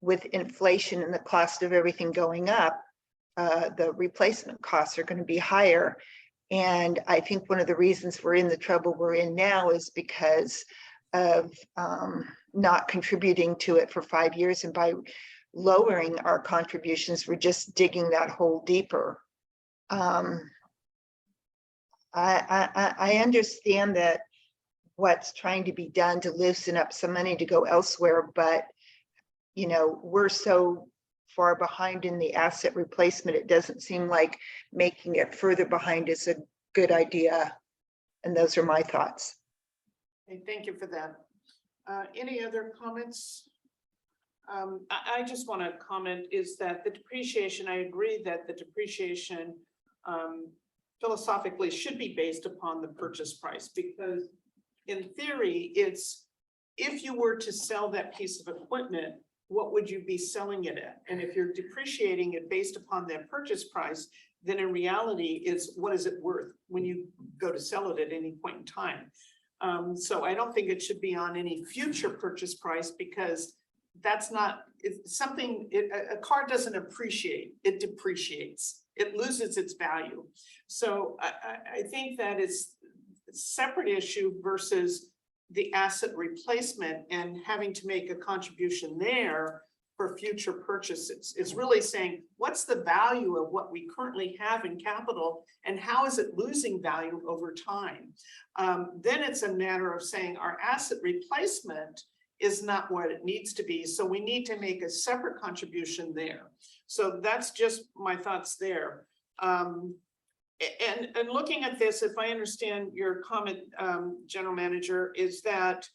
with inflation and the cost of everything going up, the replacement costs are going to be higher. And I think one of the reasons we're in the trouble we're in now is because of not contributing to it for 5 years. And by lowering our contributions, we're just digging that hole deeper. I understand that what's trying to be done to loosen up some money to go elsewhere, but we're so far behind in the asset replacement, it doesn't seem like making it further behind is a good idea. And those are my thoughts. Okay, thank you for that. Any other comments? I just want to comment is that the depreciation, I agree that the depreciation philosophically should be based upon the purchase price, because in theory, it's if you were to sell that piece of equipment, what would you be selling it at? And if you're depreciating it based upon that purchase price, then in reality, it's what is it worth when you go to sell it at any point in time? So I don't think it should be on any future purchase price, because that's not, it's something, a car doesn't appreciate, it depreciates. It loses its value. So I think that is a separate issue versus the asset replacement and having to make a contribution there for future purchases. It's really saying, what's the value of what we currently have in capital and how is it losing value over time? Then it's a matter of saying our asset replacement is not what it needs to be. So we need to make a separate contribution there. So that's just my thoughts there. And looking at this, if I understand your comment, General Manager, is that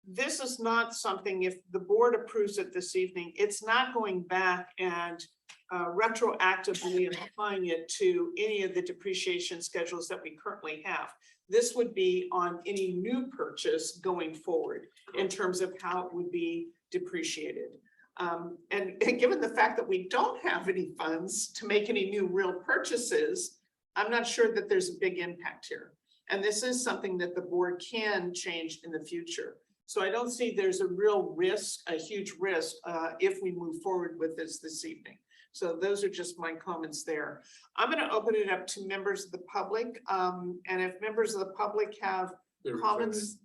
this is not something, if the board approves it this evening, it's not going back and retroactively applying it to any of the depreciation schedules that we currently have. This would be on any new purchase going forward in terms of how it would be depreciated. And given the fact that we don't have any funds to make any new real purchases, I'm not sure that there's a big impact here. And this is something that the board can change in the future. So I don't see there's a real risk, a huge risk, if we move forward with this evening. So those are just my comments there. I'm going to open it up to members of the public. And if members of the public have comments,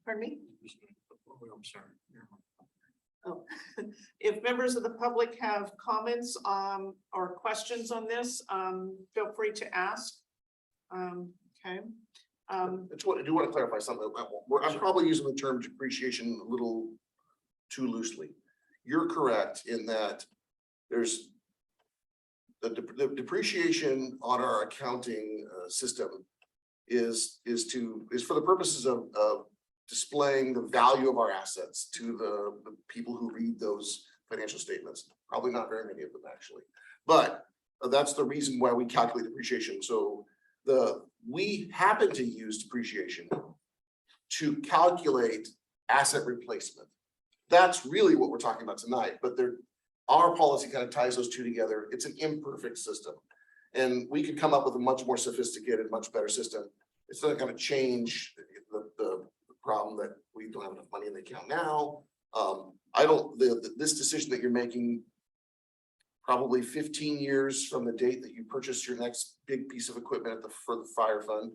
pardon me? I'm sorry. Oh, if members of the public have comments or questions on this, feel free to ask. Okay. I do want to clarify something. I'm probably using the term depreciation a little too loosely. You're correct in that there's the depreciation on our accounting system is for the purposes of displaying the value of our assets to the people who read those financial statements. Probably not very many of them actually, but that's the reason why we calculate depreciation. So we happen to use depreciation to calculate asset replacement. That's really what we're talking about tonight, but our policy kind of ties those two together. It's an imperfect system. And we could come up with a much more sophisticated, much better system. It's not going to change the problem that we don't have enough money in the account now. This decision that you're making, probably 15 years from the date that you purchase your next big piece of equipment for the fire fund,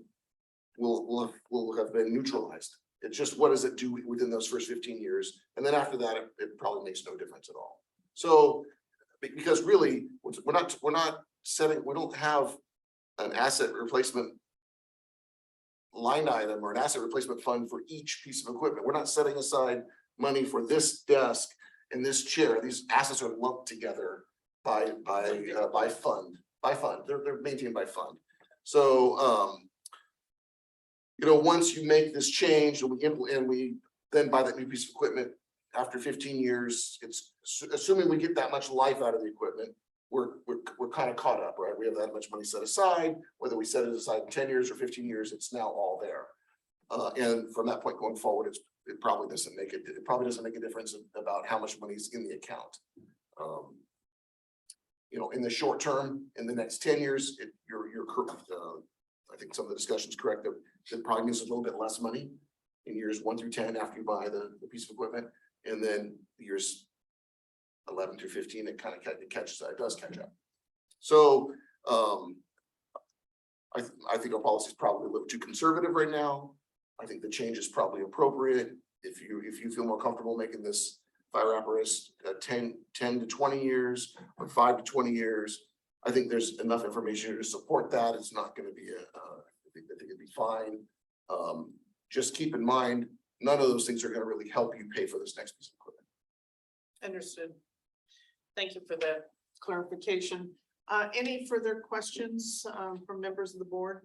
will have been neutralized. It's just, what does it do within those first 15 years? And then after that, it probably makes no difference at all. So, because really, we don't have an asset replacement line item or an asset replacement fund for each piece of equipment. We're not setting aside money for this desk and this chair. These assets are lumped together by fund. They're maintained by fund. So once you make this change and we then buy that new piece of equipment after 15 years, it's assuming we get that much life out of the equipment, we're kind of caught up, right? We have that much money set aside, whether we set it aside in 10 years or 15 years, it's now all there. And from that point going forward, it probably doesn't make a difference about how much money is in the account. In the short term, in the next 10 years, you're correct. I think some of the discussion is correct that it probably means a little bit less money in years 1 through 10 after you buy the piece of equipment, and then years 11 through 15, it does catch up. So I think our policy is probably a little too conservative right now. I think the change is probably appropriate. If you feel more comfortable making this fire apparatus 10 to 20 years or 5 to 20 years, I think there's enough information to support that. It's not going to be I think it'd be fine. Just keep in mind, none of those things are going to really help you pay for this next piece of equipment. Understood. Thank you for that clarification. Any further questions from members of the board?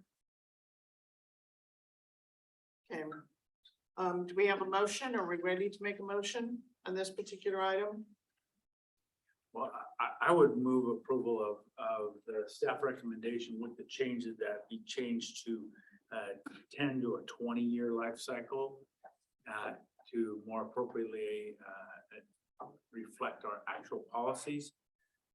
Okay. Do we have a motion? Are we ready to make a motion on this particular item? Well, I would move approval of the staff recommendation with the changes that be changed to 10 to a 20-year life cycle to more appropriately reflect our actual policies.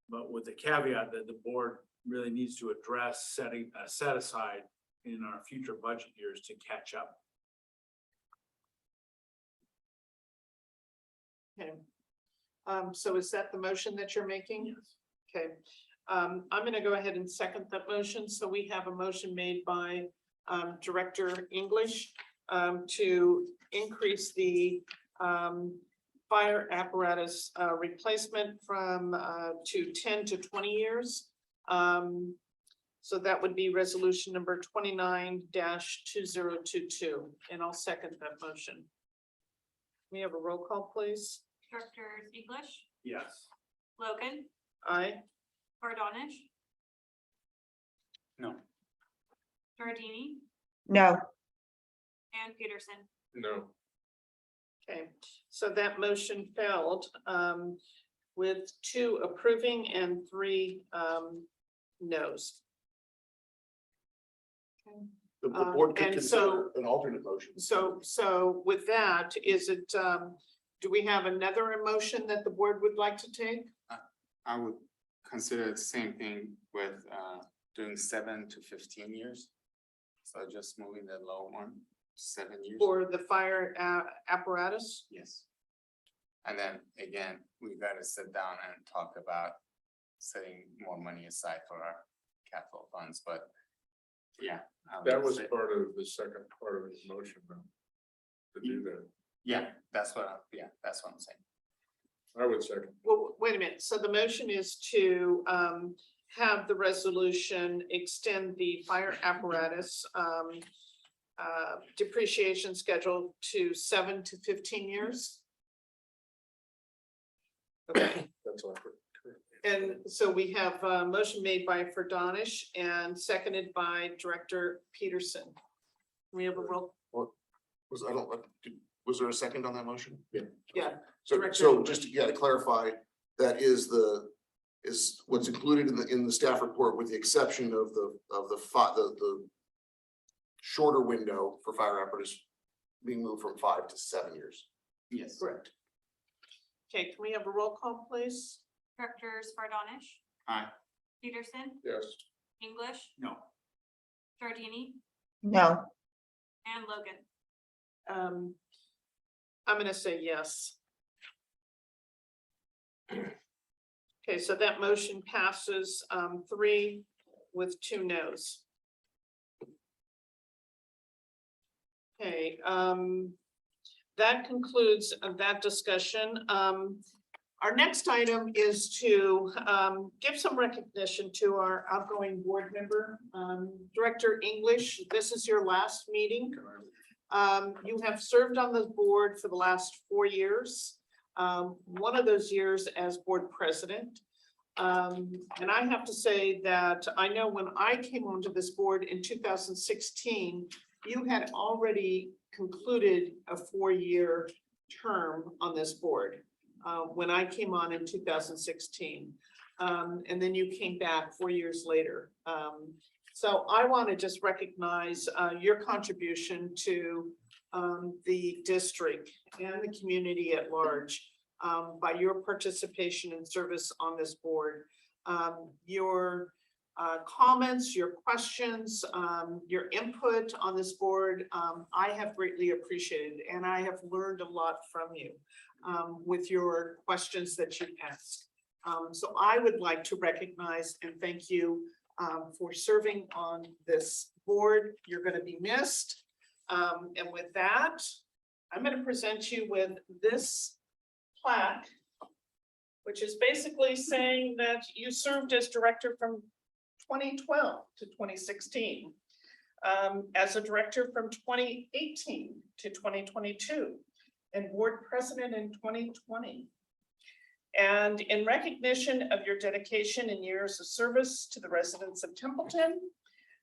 But with the caveat that the board really needs to address setting a set aside in our future budget years to catch up. Okay. So is that the motion that you're making? Okay. I'm gonna go ahead and second that motion. So we have a motion made by Director English to increase the fire apparatus replacement from to 10 to 20 years. So that would be resolution number 29-2022, and I'll second that motion. We have a roll call, please. Directors English, Yes. Logan, Aye. Bardonish, No. Giardini, No, and Peterson. No. Okay, so that motion failed with 2 approving and 3 no's. Okay. The board could And consider an alternate motion. So with that, is it, do we have another emotion that the board would like to take? I would consider the same thing with doing 7 to 15 years. So just moving the low one, 7 years. For the fire apparatus? Yes. And then again, we gotta sit down and talk about setting more money aside for our capital funds, but yeah. I would That was say- part of the second part of his motion, though. To do that, Yeah, that's what I'm saying. I would second. Well, wait a minute. So the motion is to have the resolution extend the fire apparatus depreciation schedule to 7 to 15 years? Okay, That's all. and so we have a motion made by Ferdonish and seconded by Director Peterson. We have a roll, Was there a second on that motion? yeah, So, Director so English. just to clarify, that is what's included in the staff report with the exception of the shorter window for fire apparatus being moved from 5 to 7 years. Yes. Correct. Okay, can we have a roll call, please? Directors Bardonish, Aye. Peterson, Yes. English, No. Giardini, no, and Logan. I'm gonna say yes. Okay, so that motion passes 3 with 2 no's. Okay, that concludes that discussion. Our next item is to give some recognition to our outgoing board member, Director English. This is your last meeting. You have served on the board for the last 4 years. One of those years as board president. And I have to say that I know when I came onto this board in 2016, you had already concluded a 4-year term on this board. When I came on in 2016. And then you came back 4 years later. So I want to just recognize your contribution to the district and the community at large by your participation and service on this board. Your comments, your questions, your input on this board, I have greatly appreciated, and I have learned a lot from you with your questions that you asked. So I would like to recognize and thank you for serving on this board. You're going to be missed. And with that, I'm going to present you with this plaque, which is basically saying that you served as director from 2012 to 2016, as a director from 2018 to 2022, and board president in 2020. And in recognition of your dedication and years of service to the residents of Templeton,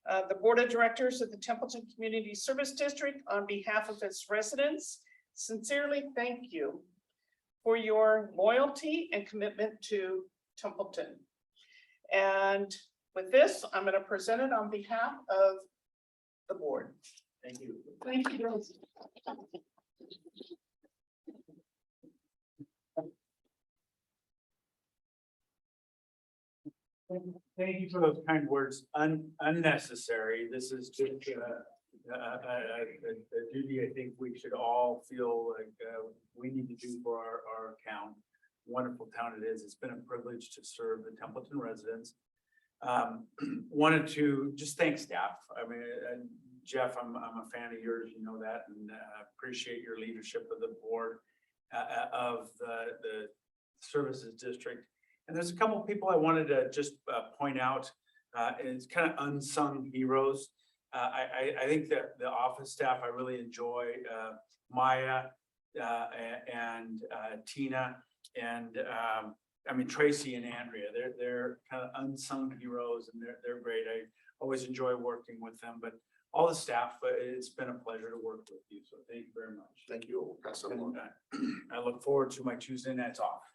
the Board of Directors of the Templeton Community Service District, on behalf of its residents, sincerely thank you for your loyalty and commitment to Templeton. And with this, I'm going to present it on behalf of the board. Thank you. Thank you, girls. Thank you for those kind words. Unnecessary. This is just a duty I think we should all feel like we need to do for our town. Wonderful town it is. It's been a privilege to serve the Templeton residents. Wanted to just thank staff. I mean, Jeff, I'm a fan of yours, you know that, and appreciate your leadership of the board of the services district. And there's a couple of people I wanted to just point out, it's kind of unsung heroes. I think that the office staff, I really enjoy Maya and Tina and I mean Tracy and Andrea. They're kind of unsung heroes and they're great. I always enjoy working with them, but all the staff, it's been a pleasure to work with you. So thank you very much. Thank you. We'll pass it along. I look forward to my Tuesday nights off.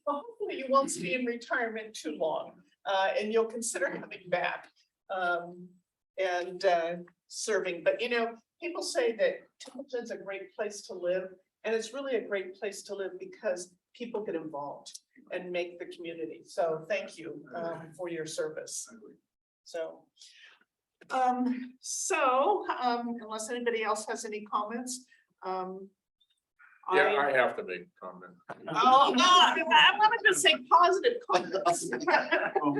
Well, hopefully you won't stay in retirement too long, and you'll consider coming back and serving. But you know, people say that Templeton's a great place to live, and it's really a great place to live because people get involved and make the community. So thank you for your service. So, unless anybody else has any comments, Yeah, I have to make a comment. Oh, no, I wanted to say positive comments. Oh,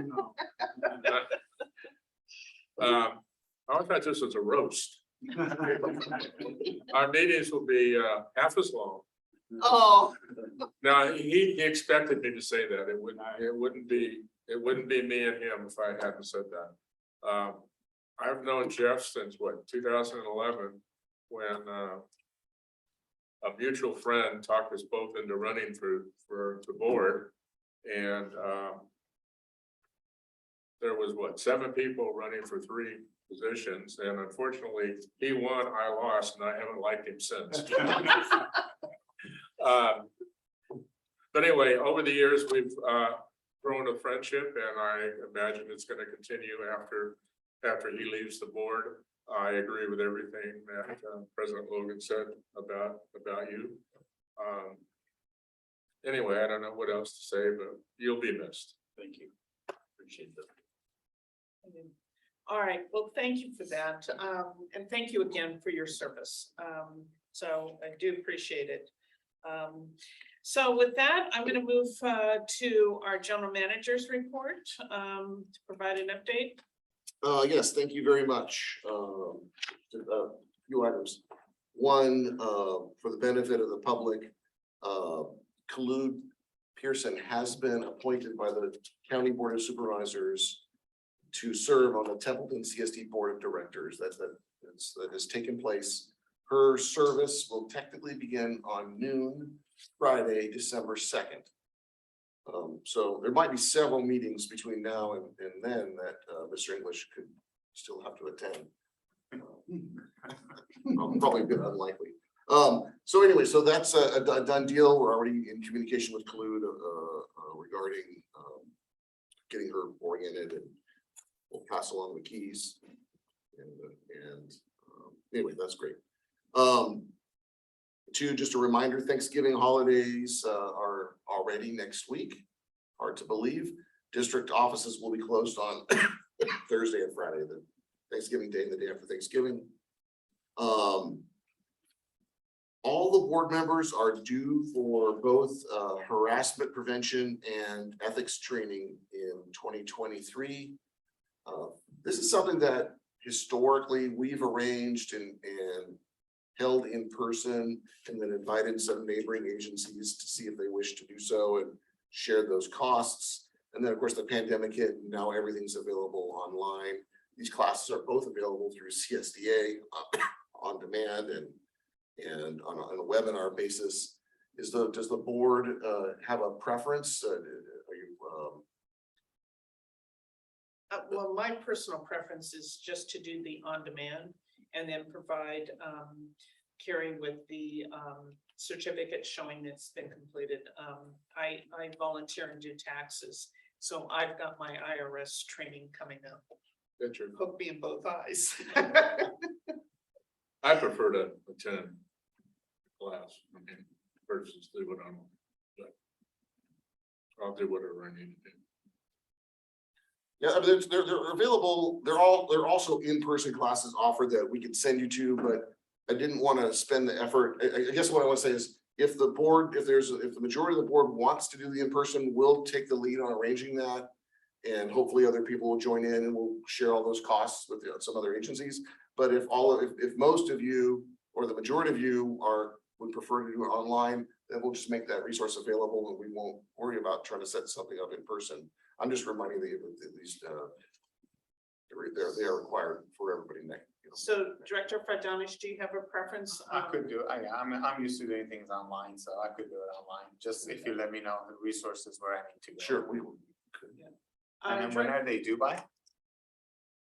no. I thought this was a roast. Our meetings will be half as long. Oh, Now, he expected me to say that. It wouldn't be me and him if I hadn't said that. I've known Jeff since what, 2011, when a mutual friend talked us both into running for the board. And there was what, 7 people running for 3 positions. And unfortunately, he won, I lost, and I haven't liked him since. But anyway, over the years, we've grown a friendship, and I imagine it's going to continue after he leaves the board. I agree with everything that President Logan said about you. Anyway, I don't know what else to say, but you'll be missed. Thank you. Appreciate that. all right. Well, thank you for that. And thank you again for your service. So I do appreciate it. So with that, I'm going to move to our general manager's report to provide an update. Yes, thank you very much. Few items. One, for the benefit of the public, Kalud Pearson has been appointed by the County Board of Supervisors to serve on the Templeton CSD Board of Directors. That has taken place. Her service will technically begin on noon, Friday, December 2nd. So there might be several meetings between now and then that Mr. English could still have to attend. Probably a bit unlikely. So anyway, so that's a done deal. We're already in communication with Kalud regarding getting her oriented, and we'll pass along the keys. And anyway, that's great. Just a reminder, Thanksgiving holidays are already next week. Hard to believe. District offices will be closed on Thursday and Friday, the Thanksgiving Day and the day after Thanksgiving. All the board members are due for both harassment prevention and ethics training in 2023. This is something that historically we've arranged and held in person, and then invited some neighboring agencies to see if they wish to do so and share those costs. And then of course the pandemic hit, and now everything's available online. These classes are both available through CSDA on demand and on a webinar basis. does the board have a preference? Are you, Well, my personal preference is just to do the on-demand and then provide Carrie with the certificate showing it's been completed. I volunteer and do taxes, so I've got my IRS training coming up. That's your- Hook me in both eyes. I prefer to attend class, I mean, versus do what I'm. But I'll do whatever I need to do. yeah, I mean, they're available. They're also in-person classes offered that we can send you to, but I didn't want to spend the effort. I guess what I want to say is if the board, if the majority of the board wants to do the in-person, we'll take the lead on arranging that. And hopefully other people will join in and we'll share all those costs with some other agencies. But if most of you or the majority of you would prefer to do it online, then we'll just make that resource available and we won't worry about trying to set something up in person. I'm just reminding you that these, they are required for everybody next. So Director Fredonish, do you have a preference? I could do, I'm used to doing things online, so I could do it online, just if you let me know the resources where I need to go. Sure, we will. And then when are they due by?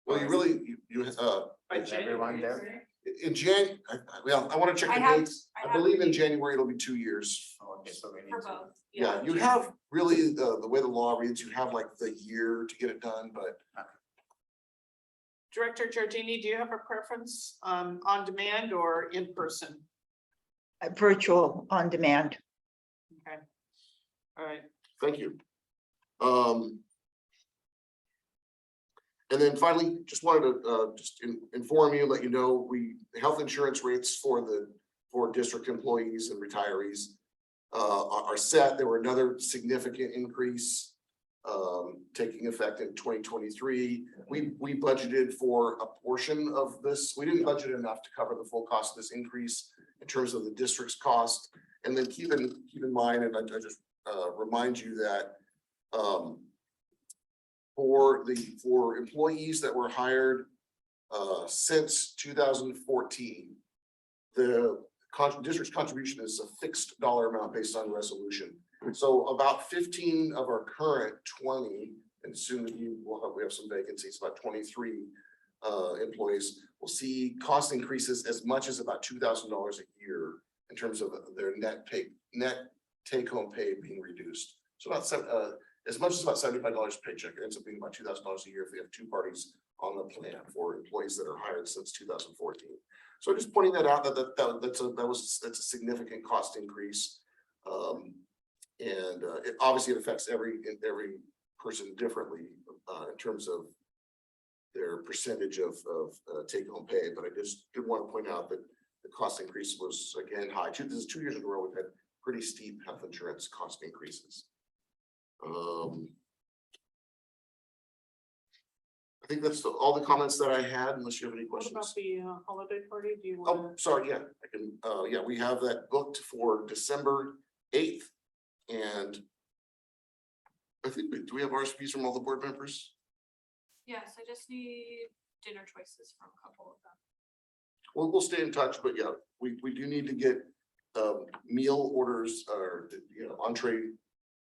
Well, you By Is everyone January, there? in I want to check I the have- dates. I I have believe in January, it'll be 2 years. Oh, okay, so we need For to. both. Yeah, you have really, the way the law reads, you have like the year to get it done, but Director Giardini, do you have a preference on demand or in person? Virtual on demand. Okay. All right. thank you. And then finally, just wanted to inform you, let you know, health insurance rates for district employees and retirees are set. There were another significant increase taking effect in 2023. We budgeted for a portion of this. We didn't budget enough to cover the full cost of this increase in terms of the district's cost. And then keep in mind, and I just remind you that for employees that were hired since 2014, the district's contribution is a fixed dollar amount based on resolution. So about 15 of our current 20, and soon we have some vacancies, about 23 employees will see cost increases as much as about $2,000 a year in terms of their net take-home pay being reduced. So about as much as about $75 a paycheck. It ends up being about $2,000 a year if we have two parties on the plan for employees that are hired since 2014. So just pointing that out, that's a significant cost increase. It obviously affects every person differently in terms of their percentage of take-home pay. But I just did want to point out that the cost increase was again high. This is 2 years in a row we've had pretty steep health insurance cost increases. I think that's all the comments that I had, unless you have any What about questions. the holiday party? Do you Oh, want? sorry, yeah, I can, yeah, we have that booked for December 8th. And I think, do we have RSVPs from all the board members? Yes, I just need dinner choices from a couple of them. Well, we'll stay in touch, but yeah, we do need to get meal orders or, entree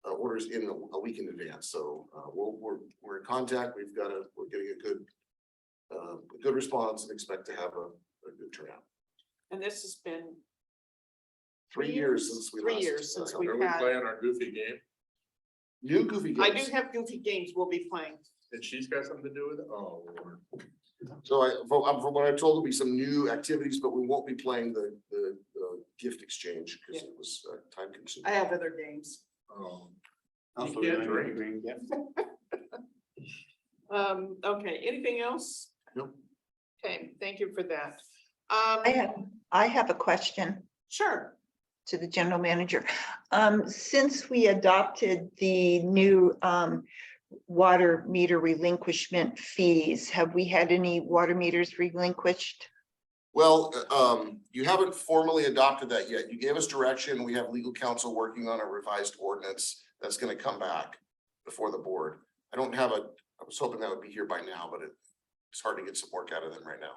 orders in a week in advance. So we're in contact. We're getting a good response and expect to have a good turnout. And this has been 3 years since we 3 last. years since Are we've we had. playing our goofy game? New goofy I games. do have goofy games we'll be playing. And she's got something to do with it? Oh, Lord. So from what I told, there'll be some new activities, but we won't be playing the gift exchange because it was time consuming. I have other games. Oh. Also, can't we're drink. agreeing, yeah. Okay, anything else? Nope. Okay, thank you for that. I have a question Sure. to the general manager. Since we adopted the new water meter relinquishment fees, have we had any water meters relinquished? Well, you haven't formally adopted that yet. You gave us direction. We have legal counsel working on a revised ordinance that's going to come back before the board. I was hoping that would be here by now, but it's hard to get some work out of them right now.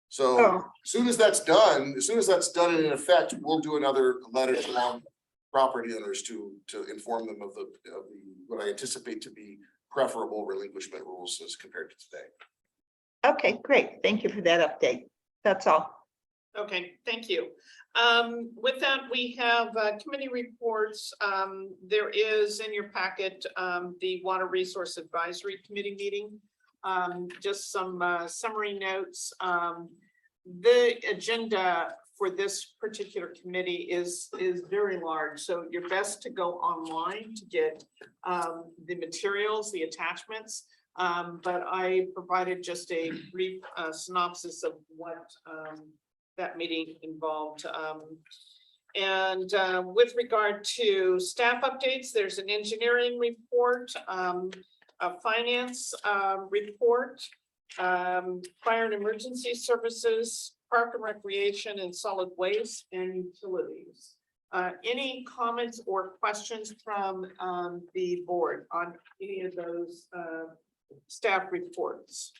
So Oh. as soon as that's done and in effect, we'll do another letter to them property owners to inform them of the, what I anticipate to be preferable relinquishment rules as compared to today. Okay, great. Thank you for that update. That's all. Okay, thank you. With that, we have committee reports. There is in your packet, the Water Resource Advisory Committee meeting. Just some summary notes. The agenda for this particular committee is very large, so you're best to go online to get the materials, the attachments. But I provided just a brief synopsis of what that meeting involved. And with regard to staff updates, there's an engineering report, a finance report, fire and emergency services, park and recreation, and solid waste and utilities. Any comments or questions from the board on any of those staff reports?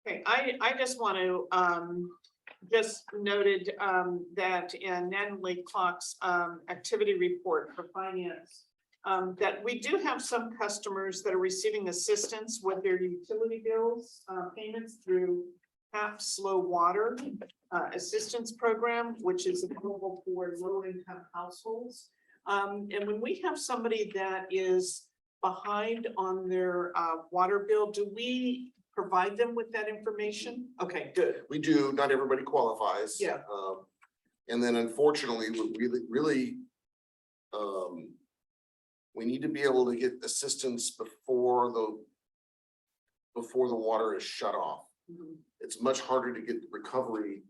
Okay, I just want to just noted that in Natalie Clock's activity report for finance, that we do have some customers that are receiving assistance with their utility bills payments through HAP Slow Water Assistance Program, which is available for low income households. And when we have somebody that is behind on their water bill, do we provide them with that information? Okay, good. We do, not everybody qualifies. Yeah. And then unfortunately, we really, we need to be able to get assistance before the water is shut off. Mhm. It's much harder to get recovery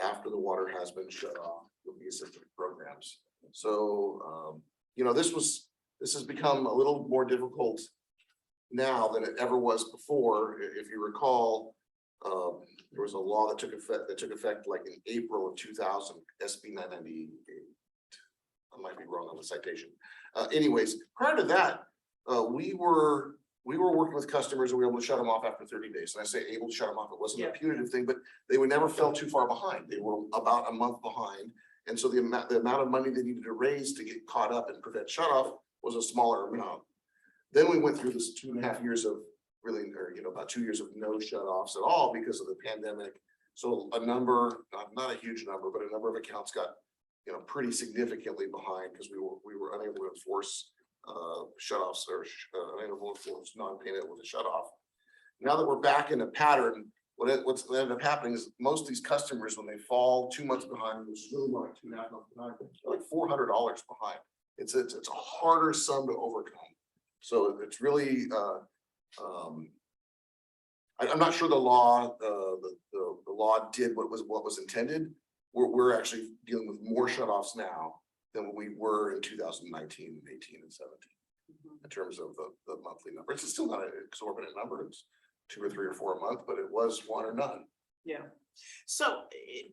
after the water has been shut off with the assistance programs. So, you know, this has become a little more difficult now than it ever was before. If you recall, there was a law that took effect like in April of 2000, SB 998. I might be wrong on the citation. Anyways, prior to that, we were working with customers and we were able to shut them off after 30 days. And I say able to shut them off, it wasn't a punitive thing, but they would never fell too far behind. They were about a month behind. And so the amount of money they needed to raise to get caught up and prevent shut off was a smaller amount. Then we went through this 2.5 years of really, or about 2 years of no shut offs at all because of the pandemic. So a number, not a huge number, but a number of accounts got pretty significantly behind because we were unable to enforce shut offs or unable to enforce non-payment with a shut off. Now that we're back in a pattern, what's ended up happening is most of these customers, when they fall 2 months behind, which is really more like 2.5 months behind, they're like $400 behind. It's a harder sum to overcome. So it's really, I'm not sure the law, the law did what was intended. We're actually dealing with more shutoffs now than we were in 2019, 18, and 17 in terms of the monthly number. It's still not an exorbitant number. It's 2 or 3 or 4 a month, but it was 1 or none. Yeah. So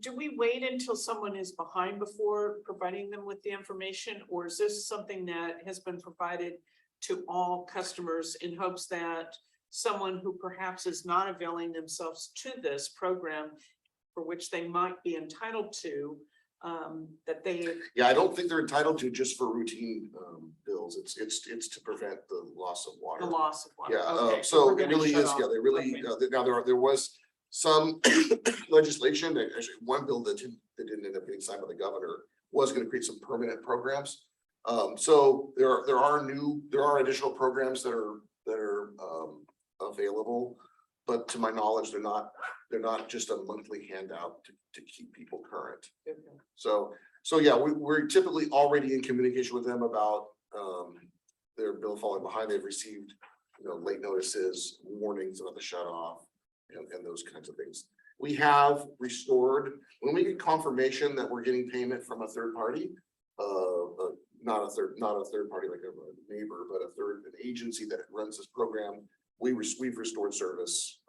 do we wait until someone is behind before providing them with the information, or is this something that has been provided to all customers in hopes that someone who perhaps is not availing themselves to this program for which they might be entitled to, that they? Yeah, I don't think they're entitled to just for routine bills. It's to prevent the loss of water. The loss of water. Yeah, Okay, so we're it gonna really shut is, off. yeah, they really, Okay. now there was some legislation, that actually one bill that didn't end up getting signed by the governor was gonna create some permanent programs. So there are additional programs that are available, but to my knowledge, they're not just a monthly handout to keep people current. Okay. So yeah, we're typically already in communication with them about their bill falling behind. They've received, late notices, warnings about the shut off and those kinds of things. We have restored, when we get confirmation that we're getting payment from a third party, not a third party like a neighbor, but an agency that runs this program, we've restored service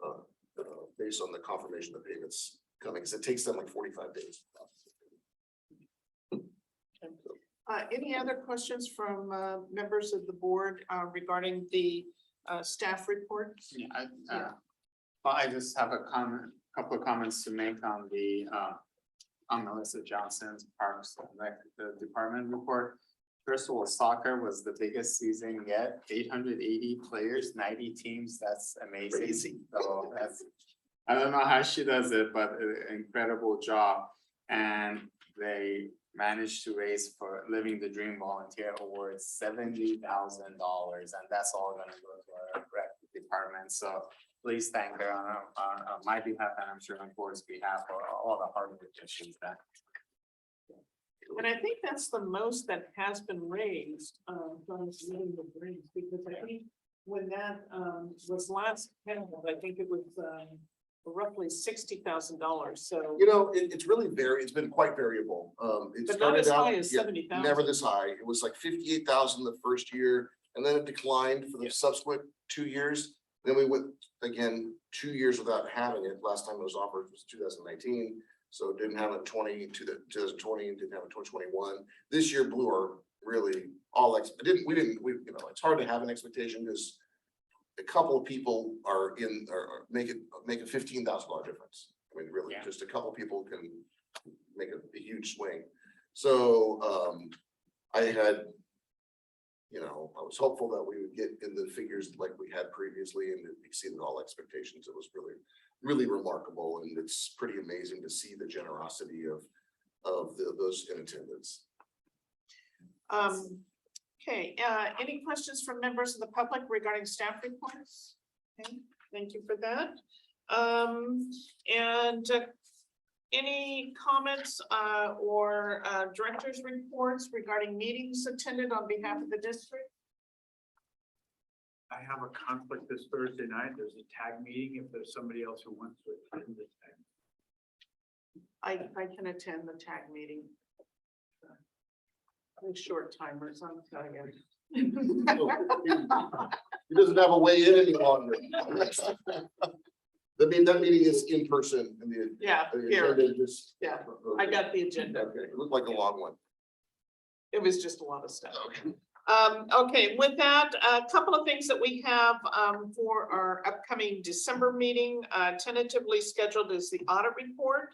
based on the confirmation that payments coming, because it takes them like 45 days. Any other questions from members of the board regarding the staff reports? Well, I just have couple of comments to make on the I'm Melissa Johnson's Parks and Rec, the department report. First of all, soccer was the biggest season yet, 880 players, 90 teams, that's amazing. Crazy. So that's, I don't know how she does it, but an incredible job. And they managed to raise for Living the Dream Volunteer Awards, $70,000, and that's all gonna go to our rec department, so please thank her on my behalf, and I'm sure on board's behalf, for all the hard work that she's done. And I think that's the most that has been raised, from Living the Dreams, because I think when that, was last held, I think it was, roughly $60,000, so. You know, it's really it's been quite variable. It But not as started out, high as yeah, 70,000. never this high. It was like 58,000 the first year, and then it declined for the subsequent 2 years. Then we went again 2 years without having it. Last time it was offered was 2019, so it didn't have it 2020, and didn't have it 2021. This year blew our really all we didn't, you know, it's hard to have an expectation because a couple of people are make a $15,000 difference. I mean, really, Yeah. just a couple of people can make a huge swing. So, I had, you know, I was hopeful that we would get in the figures like we had previously, and it exceeded all expectations. It was really, really remarkable, and it's pretty amazing to see the generosity of those in attendance. Okay, any questions from members of the public regarding staff reports? Okay, thank you for that. Any comments, or, directors' reports regarding meetings attended on behalf of the district? I have a conflict this Thursday night. There's a tag meeting if there's somebody else who wants to attend the tag. I can attend the tag meeting. I'm short timers, I'm telling you. He doesn't have a way in any longer. That meeting is in person and Yeah, the here, agenda just. yeah, I got the agenda. Okay, it looked like a long one. It was just a lot of stuff. Okay. Okay, with that, a couple of things that we have, for our upcoming December meeting, tentatively scheduled is the audit report.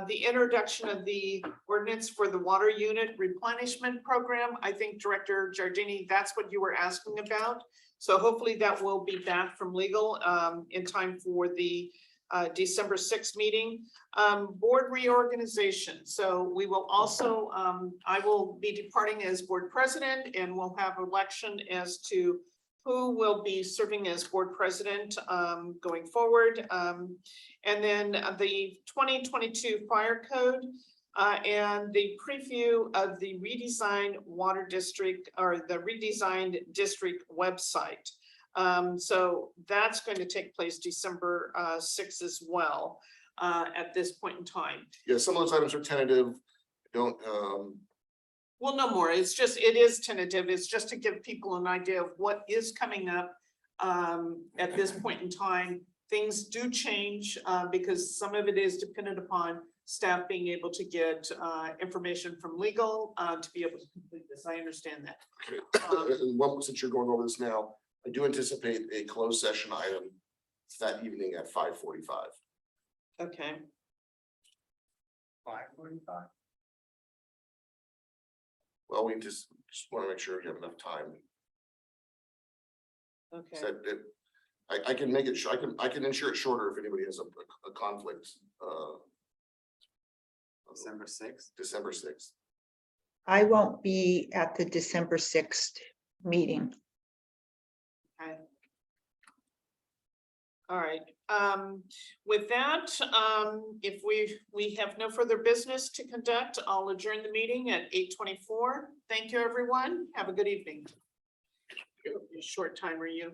The introduction of the ordinance for the water unit replenishment program. I think Director Giardini, that's what you were asking about. So hopefully that will be back from legal, in time for the December 6th meeting. Board reorganization. So we will also, I will be departing as board president, and we'll have election as to who will be serving as board president, going forward. And then the 2022 fire code, and the preview of the redesigned water district, or the redesigned district website. So that's going to take place December 6th as well, at this point in time. Yeah, some of those items are tentative. Don't, Well, no more. It's just, it is tentative. It's just to give people an idea of what is coming up at this point in time. Things do change because some of it is dependent upon staff being able to get information from legal to be able to complete this. I understand that. and one, since you're going over this now, I do anticipate a closed session item that evening at 5:45. Okay. 5:45. Well, we just want to make sure we have enough time. Okay. So that I can make it, I can ensure it shorter if anybody has a conflict. December 6th. December 6th. I won't be at the December 6th meeting. Okay. All right, with that, if we have no further business to conduct, I'll adjourn the meeting at 8:24. Thank you, everyone. Have a good evening. Short timer, you.